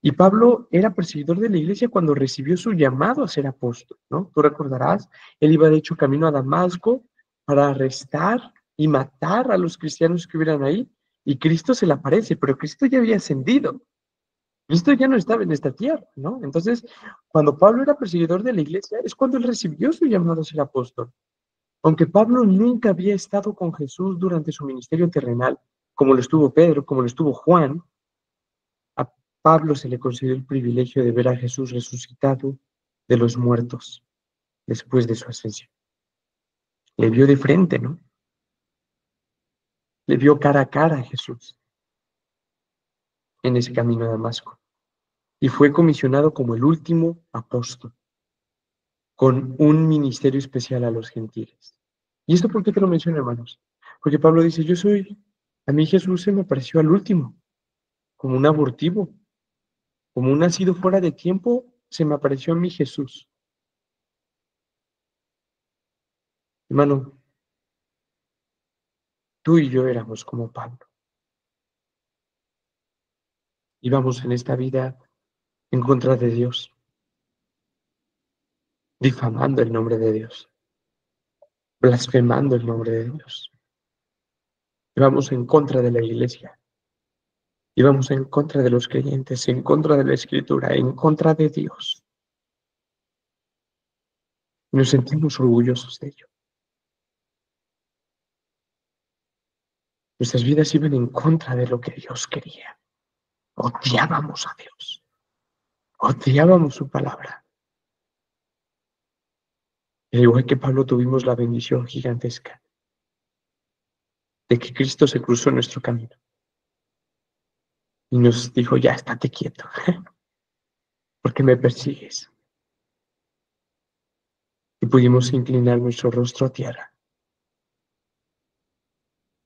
Speaker 5: Y Pablo era perseguidor de la iglesia cuando recibió su llamado a ser apóstol, ¿no? Tú recordarás, él iba de hecho camino a Damasco para arrestar y matar a los cristianos que hubieran ahí, y Cristo se le aparece, pero Cristo ya había ascendido. Cristo ya no estaba en esta tierra, ¿no? Entonces, cuando Pablo era perseguidor de la iglesia, es cuando él recibió su llamado a ser apóstol. Aunque Pablo nunca había estado con Jesús durante su ministerio terrenal, como lo estuvo Pedro, como lo estuvo Juan, a Pablo se le concedió el privilegio de ver a Jesús resucitado de los muertos después de su ascensión. Le vio de frente, ¿no? Le vio cara a cara a Jesús en ese camino a Damasco. Y fue comisionado como el último apóstol. con un ministerio especial a los gentiles. ¿Y esto por qué te lo menciono, hermanos? Porque Pablo dice, a mí Jesús se me apareció al último, como un abortivo, como un nacido fuera de tiempo, se me apareció a mí Jesús. Hermano, tú y yo éramos como Pablo. Íbamos en esta vida en contra de Dios, difamando el nombre de Dios, blasfemando el nombre de Dios. Íbamos en contra de la iglesia, íbamos en contra de los creyentes, en contra de la Escritura, en contra de Dios. Nos sentimos orgullosos de ello. Nuestras vidas iban en contra de lo que Dios quería. Odiábamos a Dios, odiábamos su palabra. Y al igual que Pablo tuvimos la bendición gigantesca de que Cristo se cruzó en nuestro camino y nos dijo, ya, estate quieto, porque me persigues. Y pudimos inclinar nuestro rostro a tierra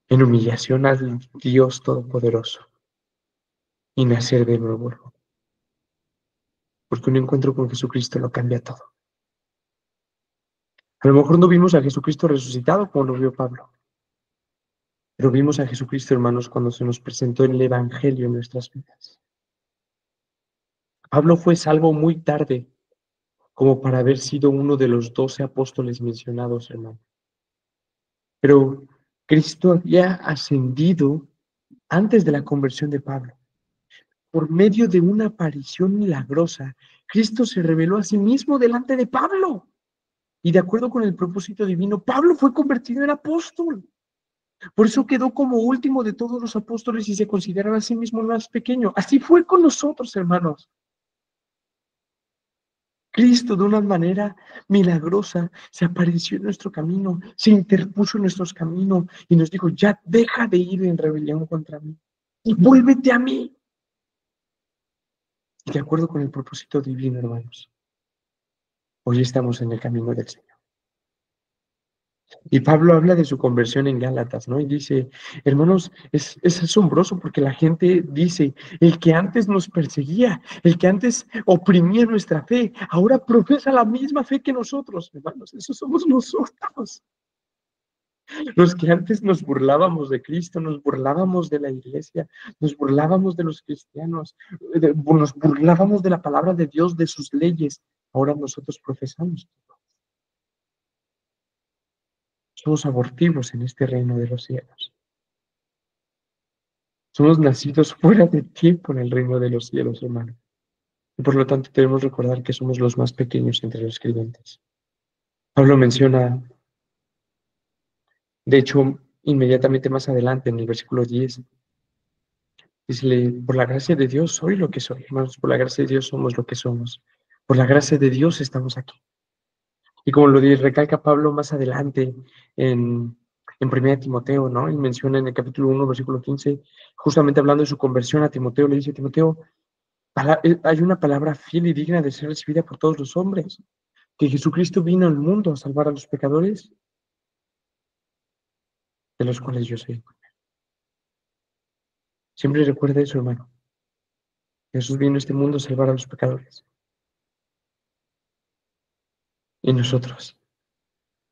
Speaker 5: en humillación al Dios Todopoderoso y nacer de nuevo. Porque un encuentro con Jesucristo lo cambia todo. A lo mejor no vimos a Jesucristo resucitado como lo vio Pablo, pero vimos a Jesucristo, hermanos, cuando se nos presentó el Evangelio en nuestras vidas. Pablo fue salvo muy tarde, como para haber sido uno de los 12 apóstoles mencionados, hermano. Pero Cristo había ascendido antes de la conversión de Pablo. Por medio de una aparición milagrosa, Cristo se reveló a sí mismo delante de Pablo. Y de acuerdo con el propósito divino, Pablo fue convertido en apóstol. Por eso quedó como último de todos los apóstoles y se consideraba a sí mismo el más pequeño. Así fue con nosotros, hermanos. Cristo, de una manera milagrosa, se apareció en nuestro camino, se interpuso en nuestros caminos y nos dijo, ya deja de ir en rebelión contra mí y vuélvete a mí. Y de acuerdo con el propósito divino, hermanos, hoy estamos en el camino del Señor. Y Pablo habla de su conversión en Gálatas, ¿no? Y dice, hermanos, es asombroso porque la gente dice, el que antes nos perseguía, el que antes oprimía nuestra fe, ahora profesa la misma fe que nosotros, hermanos, eso somos nosotros. Los que antes nos burlábamos de Cristo, nos burlábamos de la iglesia, nos burlábamos de los cristianos, nos burlábamos de la palabra de Dios, de sus leyes, ahora nosotros profesamos. Somos abortivos en este reino de los cielos. Somos nacidos fuera de tiempo en el reino de los cielos, hermano. Y por lo tanto debemos recordar que somos los más pequeños entre los creyentes. Pablo menciona, de hecho, inmediatamente más adelante, en el versículo 10, dice, por la gracia de Dios soy lo que soy, hermanos, por la gracia de Dios somos lo que somos. Por la gracia de Dios estamos aquí. Y como lo recalca Pablo más adelante en 1 Timoteo, ¿no? Y menciona en el capítulo 1, versículo 15, justamente hablando de su conversión a Timoteo, le dice, Timoteo, hay una palabra fiel y digna de ser recibida por todos los hombres, que Jesucristo vino al mundo a salvar a los pecadores, de los cuales yo soy. Siempre recuerda eso, hermano. Jesús vino a este mundo a salvar a los pecadores. Y nosotros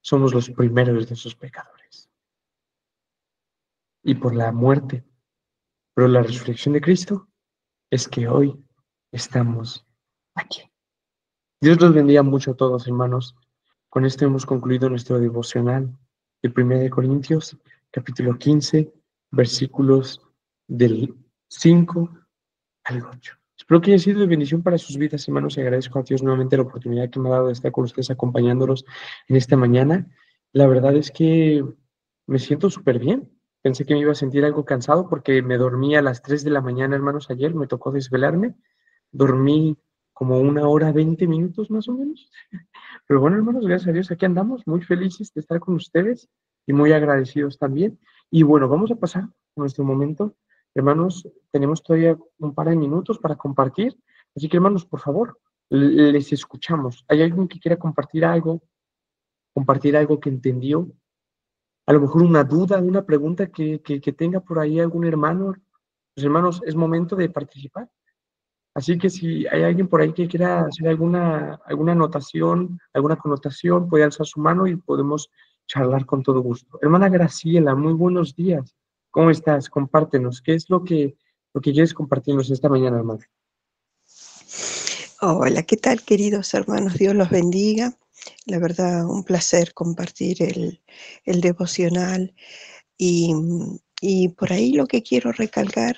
Speaker 5: somos los primeros de esos pecadores. Y por la muerte, pero la resurrección de Cristo, es que hoy estamos aquí. Dios los bendiga mucho a todos, hermanos. Con esto hemos concluido nuestro devocional de 1 Corintios, capítulo 15, versículos del 5 al 8. Espero que haya sido de bendición para sus vidas, hermanos, y agradezco a Dios nuevamente la oportunidad que me ha dado de estar con ustedes acompañándolos en esta mañana. La verdad es que me siento súper bien. Pensé que me iba a sentir algo cansado porque me dormí a las 3 de la mañana, hermanos, ayer, me tocó desvelarme. Dormí como 1 hora 20 minutos más o menos. Pero bueno, hermanos, gracias a Dios, aquí andamos, muy felices de estar con ustedes y muy agradecidos también. Y bueno, vamos a pasar a nuestro momento. Hermanos, tenemos todavía un par de minutos para compartir. Así que, hermanos, por favor, les escuchamos. ¿Hay alguien que quiera compartir algo que entendió? A lo mejor una duda, una pregunta que tenga por ahí algún hermano. Pues hermanos, es momento de participar. Así que si hay alguien por ahí que quiera hacer alguna anotación, alguna connotación, puede alzar su mano y podemos charlar con todo gusto. Hermana Graciela, muy buenos días. ¿Cómo estás? Compártenos. ¿Qué es lo que quieres compartirnos esta mañana, hermana?
Speaker 7: Hola, ¿qué tal, queridos hermanos? Dios los bendiga. La verdad, un placer compartir el devocional y, y por ahí lo que quiero recalcar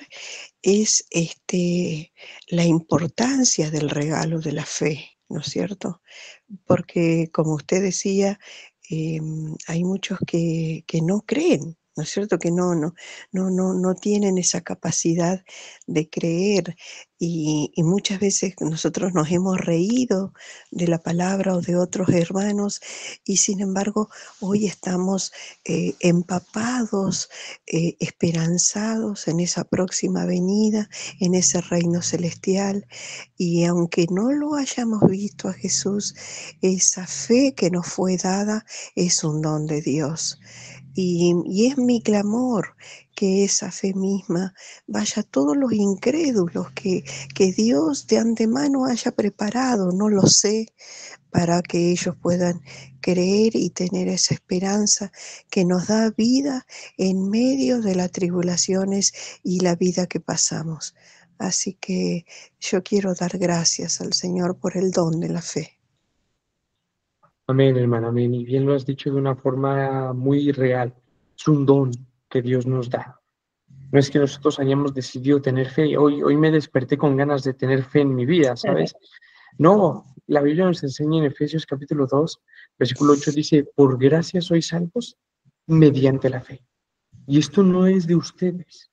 Speaker 7: es la importancia del regalo de la fe, ¿no es cierto? Porque como usted decía, hay muchos que no creen, ¿no es cierto? Que no tienen esa capacidad de creer y muchas veces nosotros nos hemos reído de la palabra o de otros hermanos y sin embargo hoy estamos empapados, esperanzados en esa próxima venida, en ese reino celestial y aunque no lo hayamos visto a Jesús, esa fe que nos fue dada es un don de Dios. Y es mi clamor que esa fe misma vaya a todos los incrédulos que Dios de antemano haya preparado, no lo sé, para que ellos puedan creer y tener esa esperanza que nos da vida en medio de las tribulaciones y la vida que pasamos. Así que yo quiero dar gracias al Señor por el don de la fe.
Speaker 5: Amén, hermana, amén. Y bien lo has dicho de una forma muy real. Es un don que Dios nos da. No es que nosotros hayamos decidido tener fe. Hoy me desperté con ganas de tener fe en mi vida, ¿sabes? No, la Biblia nos enseña en Efesios capítulo 2, versículo 8, dice, por gracia sois salvos mediante la fe. Y esto no es de ustedes,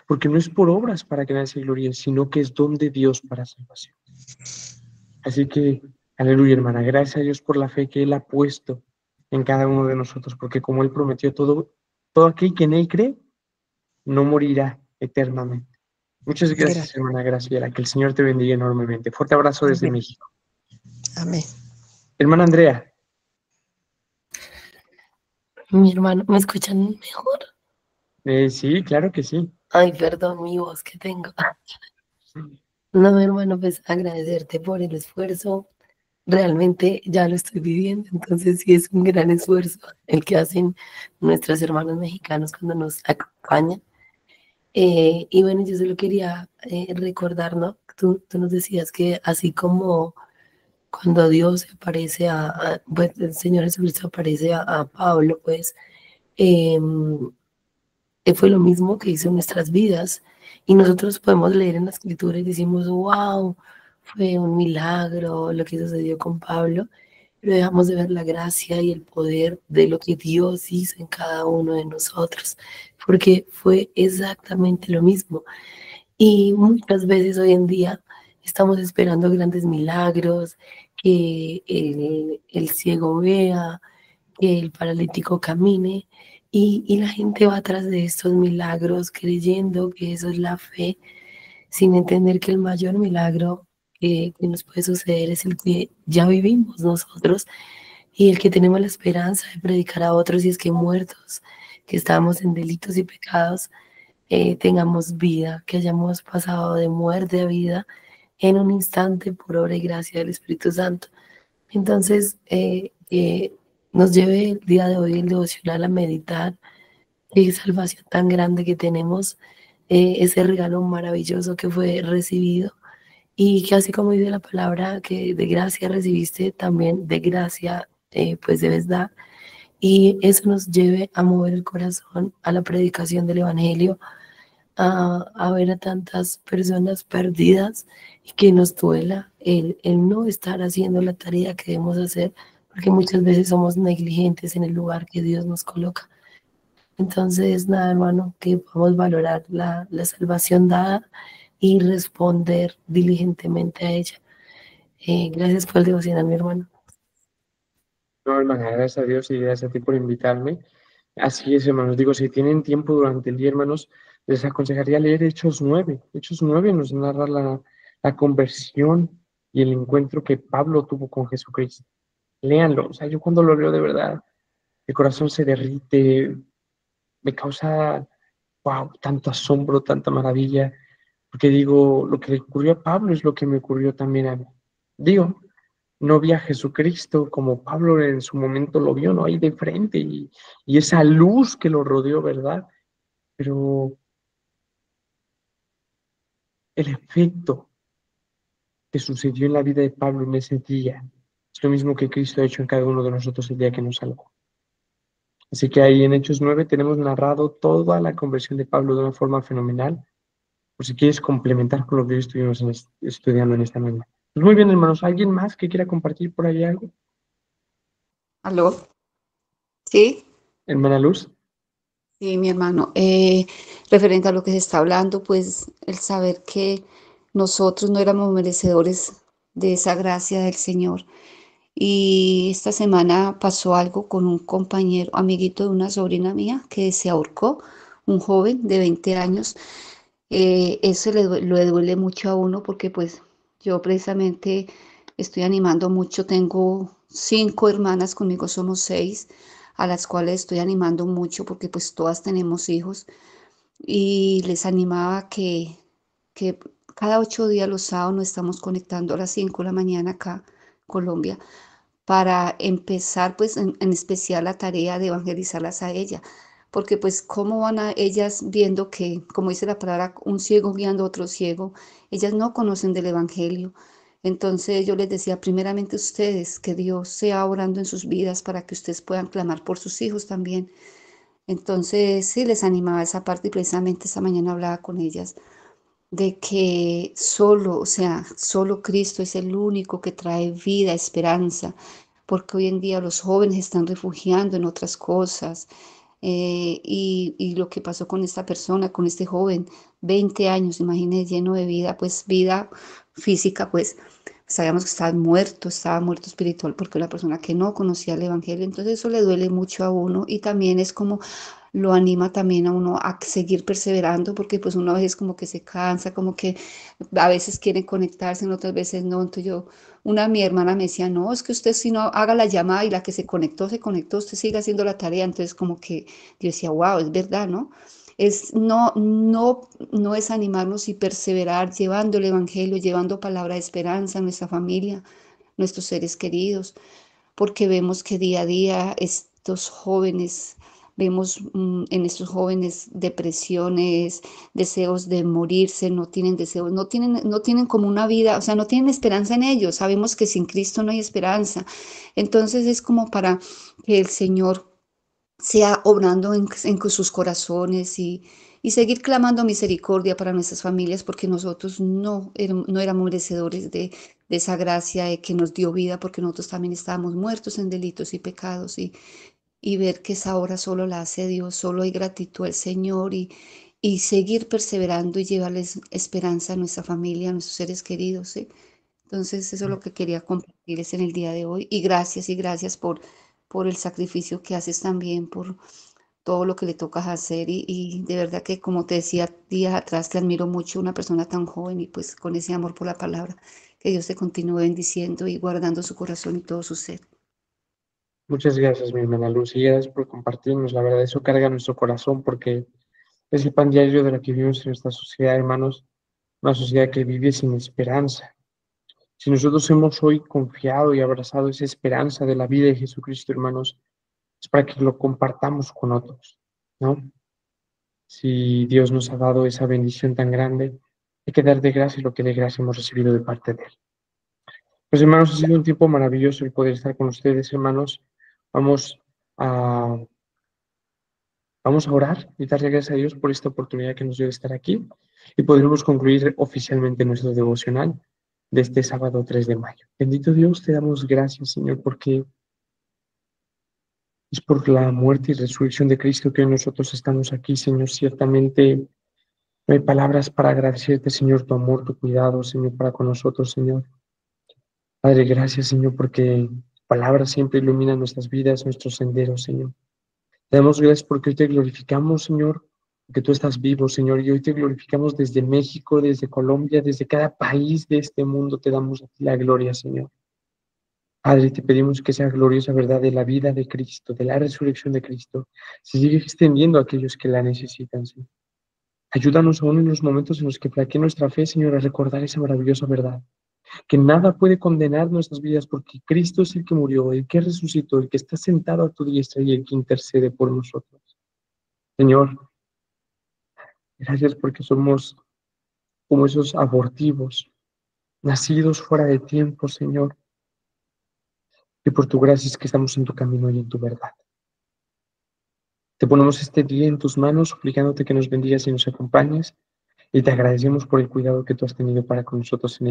Speaker 5: porque no es por obras para que nadie se gloríe, sino que es don de Dios para salvación. Así que, aleluya, hermana, gracias a Dios por la fe que Él ha puesto en cada uno de nosotros, porque como Él prometió, todo aquel que en Él cree, no morirá eternamente. Muchas gracias, hermana Graciela, que el Señor te bendiga enormemente. Fuerte abrazo desde
Speaker 7: Amén.
Speaker 5: México.
Speaker 7: Amén.
Speaker 5: Hermana Andrea.
Speaker 2: Mi hermano, ¿me escuchan mejor?
Speaker 5: Sí, claro que sí.
Speaker 2: Ay, perdón, mi voz que tengo. No, hermano, pues agradecerte por el esfuerzo. Realmente ya lo estoy viviendo, entonces sí es un gran esfuerzo el que hacen nuestros hermanos mexicanos cuando nos acompañan. Y bueno, yo solo quería recordar, ¿no? Tú nos decías que así como cuando Dios se aparece pues el Señor Jesucristo aparece a Pablo, pues fue lo mismo que hizo en nuestras vidas. Y nosotros podemos leer en la Escritura y decimos, wow, fue un milagro lo que sucedió con Pablo, pero dejamos de ver la gracia y el poder de lo que Dios hizo en cada uno de nosotros, porque fue exactamente lo mismo. Y muchas veces hoy en día estamos esperando grandes milagros, que el ciego vea, que el paralítico camine, y la gente va atrás de estos milagros creyendo que eso es la fe, sin entender que el mayor milagro que nos puede suceder es el que ya vivimos nosotros y el que tenemos la esperanza de predicar a otros, y es que muertos, que estamos en delitos y pecados, tengamos vida, que hayamos pasado de muerte a vida en un instante por obra y gracia del Espíritu Santo. Entonces, nos lleve el día de hoy el devocional a meditar qué salvación tan grande que tenemos, ese regalo maravilloso que fue recibido, y que así como dice la palabra, que de gracia recibiste, también de gracia pues debes dar, y eso nos lleve a mover el corazón a la predicación del Evangelio, a ver a tantas personas perdidas, y que nos duela el no estar haciendo la tarea que debemos hacer, porque muchas veces somos negligentes en el lugar que Dios nos coloca. Entonces, nada, hermano, que podamos valorar la salvación dada y responder diligentemente a ella. Gracias por el devocional, mi hermano.
Speaker 5: No, hermana, gracias a Dios y gracias a ti por invitarme. Así es, hermanos. Digo, si tienen tiempo durante el día, hermanos, les aconsejaría leer Hechos 9. Hechos 9 nos narra la conversión y el encuentro que Pablo tuvo con Jesucristo. Léanlo, o sea, yo cuando lo leo de verdad, el corazón se derrite, me causa, wow, tanto asombro, tanta maravilla, porque digo, lo que le ocurrió a Pablo es lo que me ocurrió también a mí. Digo, no vi a Jesucristo como Pablo en su momento lo vio, ¿no? Ahí de frente y esa luz que lo rodeó, ¿verdad? Pero el efecto que sucedió en la vida de Pablo en ese día es lo mismo que Cristo ha hecho en cada uno de nosotros el día que nos salvó. Así que ahí en Hechos 9 tenemos narrado toda la conversión de Pablo de una forma fenomenal, por si quieres complementar con lo que hoy estuvimos estudiando en esta mañana. Pues muy bien, hermanos, ¿alguien más que quiera compartir por ahí algo?
Speaker 6: ¿Aló? ¿Sí?
Speaker 5: Hermana Luz.
Speaker 6: Sí, mi hermano. Referente a lo que se está hablando, pues el saber que nosotros no éramos merecedores de esa gracia del Señor. Y esta semana pasó algo con un compañero, amiguito de una sobrina mía, que se ahorcó, un joven de 20 años. Eso le duele mucho a uno porque pues yo precisamente estoy animando mucho. Tengo 5 hermanas, conmigo somos 6, a las cuales estoy animando mucho porque pues todas tenemos hijos y les animaba que cada 8 días los sábados nos estamos conectando a las 5 de la mañana acá, Colombia, para empezar pues en especial la tarea de evangelizarlas a ella, porque pues cómo van a ellas viendo que, como dice la palabra, un ciego guiando a otro ciego, ellas no conocen del evangelio. Entonces yo les decía, primeramente ustedes, que Dios sea orando en sus vidas para que ustedes puedan clamar por sus hijos también. Entonces sí les animaba esa parte y precisamente esta mañana hablaba con ellas de que solo, o sea, solo Cristo es el único que trae vida, esperanza, porque hoy en día los jóvenes están refugiando en otras cosas. Y lo que pasó con esta persona, con este joven, 20 años, imagínense, lleno de vida, pues vida física, pues sabíamos que estaba muerto espiritual, porque la persona que no conocía el Evangelio, entonces eso le duele mucho a uno y también es como lo anima también a uno a seguir perseverando, porque pues uno a veces como que se cansa, como que a veces quiere conectarse, en otras veces no. Entonces mi hermana me decía, no, es que usted si no haga la llamada y la que se conectó, usted sigue haciendo la tarea. Entonces como que yo decía, wow, es verdad, ¿no? No es animarnos y perseverar llevando el Evangelio, llevando palabra de esperanza a nuestra familia, nuestros seres queridos, porque vemos que día a día estos jóvenes, vemos en estos jóvenes depresiones, deseos de morirse, no tienen deseos, no tienen como una vida, o sea, no tienen esperanza en ellos. Sabemos que sin Cristo no hay esperanza. Entonces es como para que el Señor sea obrando en sus corazones y seguir clamando misericordia para nuestras familias, porque nosotros no éramos merecedores de esa gracia de que nos dio vida, porque nosotros también estábamos muertos en delitos y pecados, y ver que esa obra solo la hace Dios, solo hay gratitud al Señor, y seguir perseverando y llevarles esperanza a nuestra familia, a nuestros seres queridos, ¿sí? Entonces, eso es lo que quería compartirles en el día de hoy. Y gracias por el sacrificio que haces también, por todo lo que le tocas hacer. Y de verdad que, como te decía días atrás, te admiro mucho, una persona tan joven y pues con ese amor por la palabra. Que Dios te continúe bendiciendo y guardando su corazón y todo su ser.
Speaker 5: Muchas gracias, mi hermana Luz, y gracias por compartirnos. La verdad, eso carga nuestro corazón porque es el pan diario de la que vivimos en esta sociedad, hermanos, una sociedad que vive sin esperanza. Si nosotros hemos hoy confiado y abrazado esa esperanza de la vida de Jesucristo, hermanos, es para que lo compartamos con otros, ¿no? Si Dios nos ha dado esa bendición tan grande, hay que dar de gracia lo que de gracia hemos recibido de parte de Él. Pues hermanos, ha sido un tiempo maravilloso el poder estar con ustedes, hermanos. Vamos a, vamos a orar y darle gracias a Dios por esta oportunidad que nos dio de estar aquí y podremos concluir oficialmente nuestro devocional de este sábado 3 de mayo. Bendito Dios, te damos gracias, Señor, porque es por la muerte y resurrección de Cristo que hoy nosotros estamos aquí, Señor. Ciertamente no hay palabras para agradecerte, Señor, tu amor, tu cuidado, Señor, para con nosotros, Señor. Padre, gracias, Señor, porque tu palabra siempre ilumina nuestras vidas, nuestros senderos, Señor. Te damos gracias porque hoy te glorificamos, Señor, porque tú estás vivo, Señor, y hoy te glorificamos desde México, desde Colombia, desde cada país de este mundo, te damos a ti la gloria, Señor. Padre, te pedimos que esa gloriosa verdad de la vida de Cristo, de la resurrección de Cristo, se siga extendiendo a aquellos que la necesitan, Señor. Ayúdanos aún en los momentos en los que flaquee nuestra fe, Señor, a recordar esa maravillosa verdad, que nada puede condenar nuestras vidas porque Cristo es el que murió, el que resucitó, el que está sentado a tu diestra y el que intercede por nosotros. Señor, gracias porque somos como esos abortivos, nacidos fuera de tiempo, Señor, y por tu gracia es que estamos en tu camino y en tu verdad. Te ponemos este día en tus manos, suplicándote que nos bendigas y nos acompañes, y te agradecemos por el cuidado que tú has tenido para con nosotros en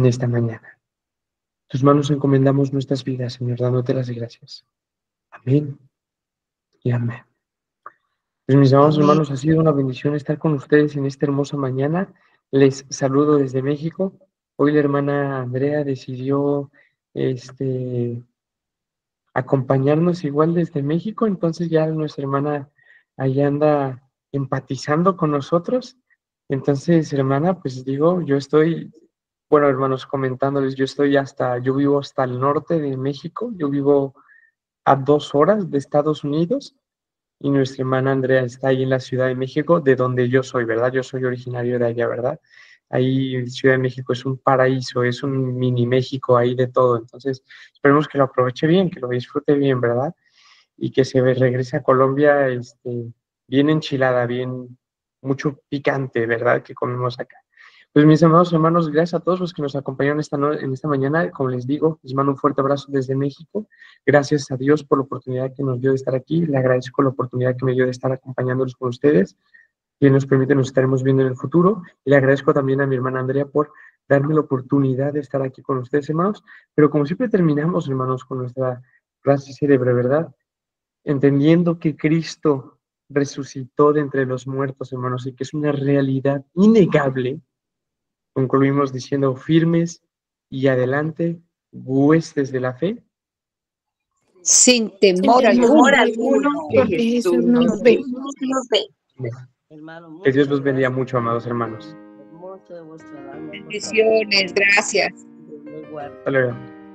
Speaker 5: esta mañana. Tus manos encomendamos nuestras vidas, Señor, dándote las gracias. Amén y amén. Pues mis amados
Speaker 7: Amén.
Speaker 5: hermanos, ha sido una bendición estar con ustedes en esta hermosa mañana. Les saludo desde México. Hoy la hermana Andrea decidió acompañarnos igual desde México, entonces ya nuestra hermana ahí anda empatizando con nosotros. Entonces, hermana, pues digo, bueno, hermanos, comentándoles, yo vivo hasta el norte de México, yo vivo a 2 horas de Estados Unidos y nuestra hermana Andrea está ahí en la Ciudad de México, de donde yo soy, ¿verdad? Yo soy originario de allá, ¿verdad? Ahí Ciudad de México es un paraíso, es un mini México ahí de todo, entonces esperemos que lo aproveche bien, que lo disfrute bien, ¿verdad? Y que se regrese a Colombia bien enchilada, bien mucho picante, ¿verdad? Que comemos acá. Pues mis amados hermanos, gracias a todos los que nos acompañaron en esta mañana. Como les digo, les mando un fuerte abrazo desde México. Gracias a Dios por la oportunidad que nos dio de estar aquí. Le agradezco la oportunidad que me dio de estar acompañándolos con ustedes. Y nos permite, nos estaremos viendo en el futuro. Y le agradezco también a mi hermana Andrea por darme la oportunidad de estar aquí con ustedes, hermanos. Pero como siempre terminamos, hermanos, con nuestra frase célebre, ¿verdad? Entendiendo que Cristo resucitó de entre los muertos, hermanos, y que es una realidad innegable. Concluimos diciendo firmes y adelante, huestes de la fe.
Speaker 6: Sin
Speaker 1: Sin
Speaker 6: temor
Speaker 1: temor
Speaker 6: alguno,
Speaker 1: alguno,
Speaker 6: que
Speaker 1: porque Jesús nos ve.
Speaker 2: Hermano,
Speaker 5: Que Dios
Speaker 2: muchas
Speaker 5: los bendiga
Speaker 2: gracias.
Speaker 5: mucho, amados hermanos.
Speaker 2: Hermoso de vuestra alma, por favor.
Speaker 6: bendiciones, gracias.
Speaker 2: Dios los guarde.
Speaker 5: Hasta luego.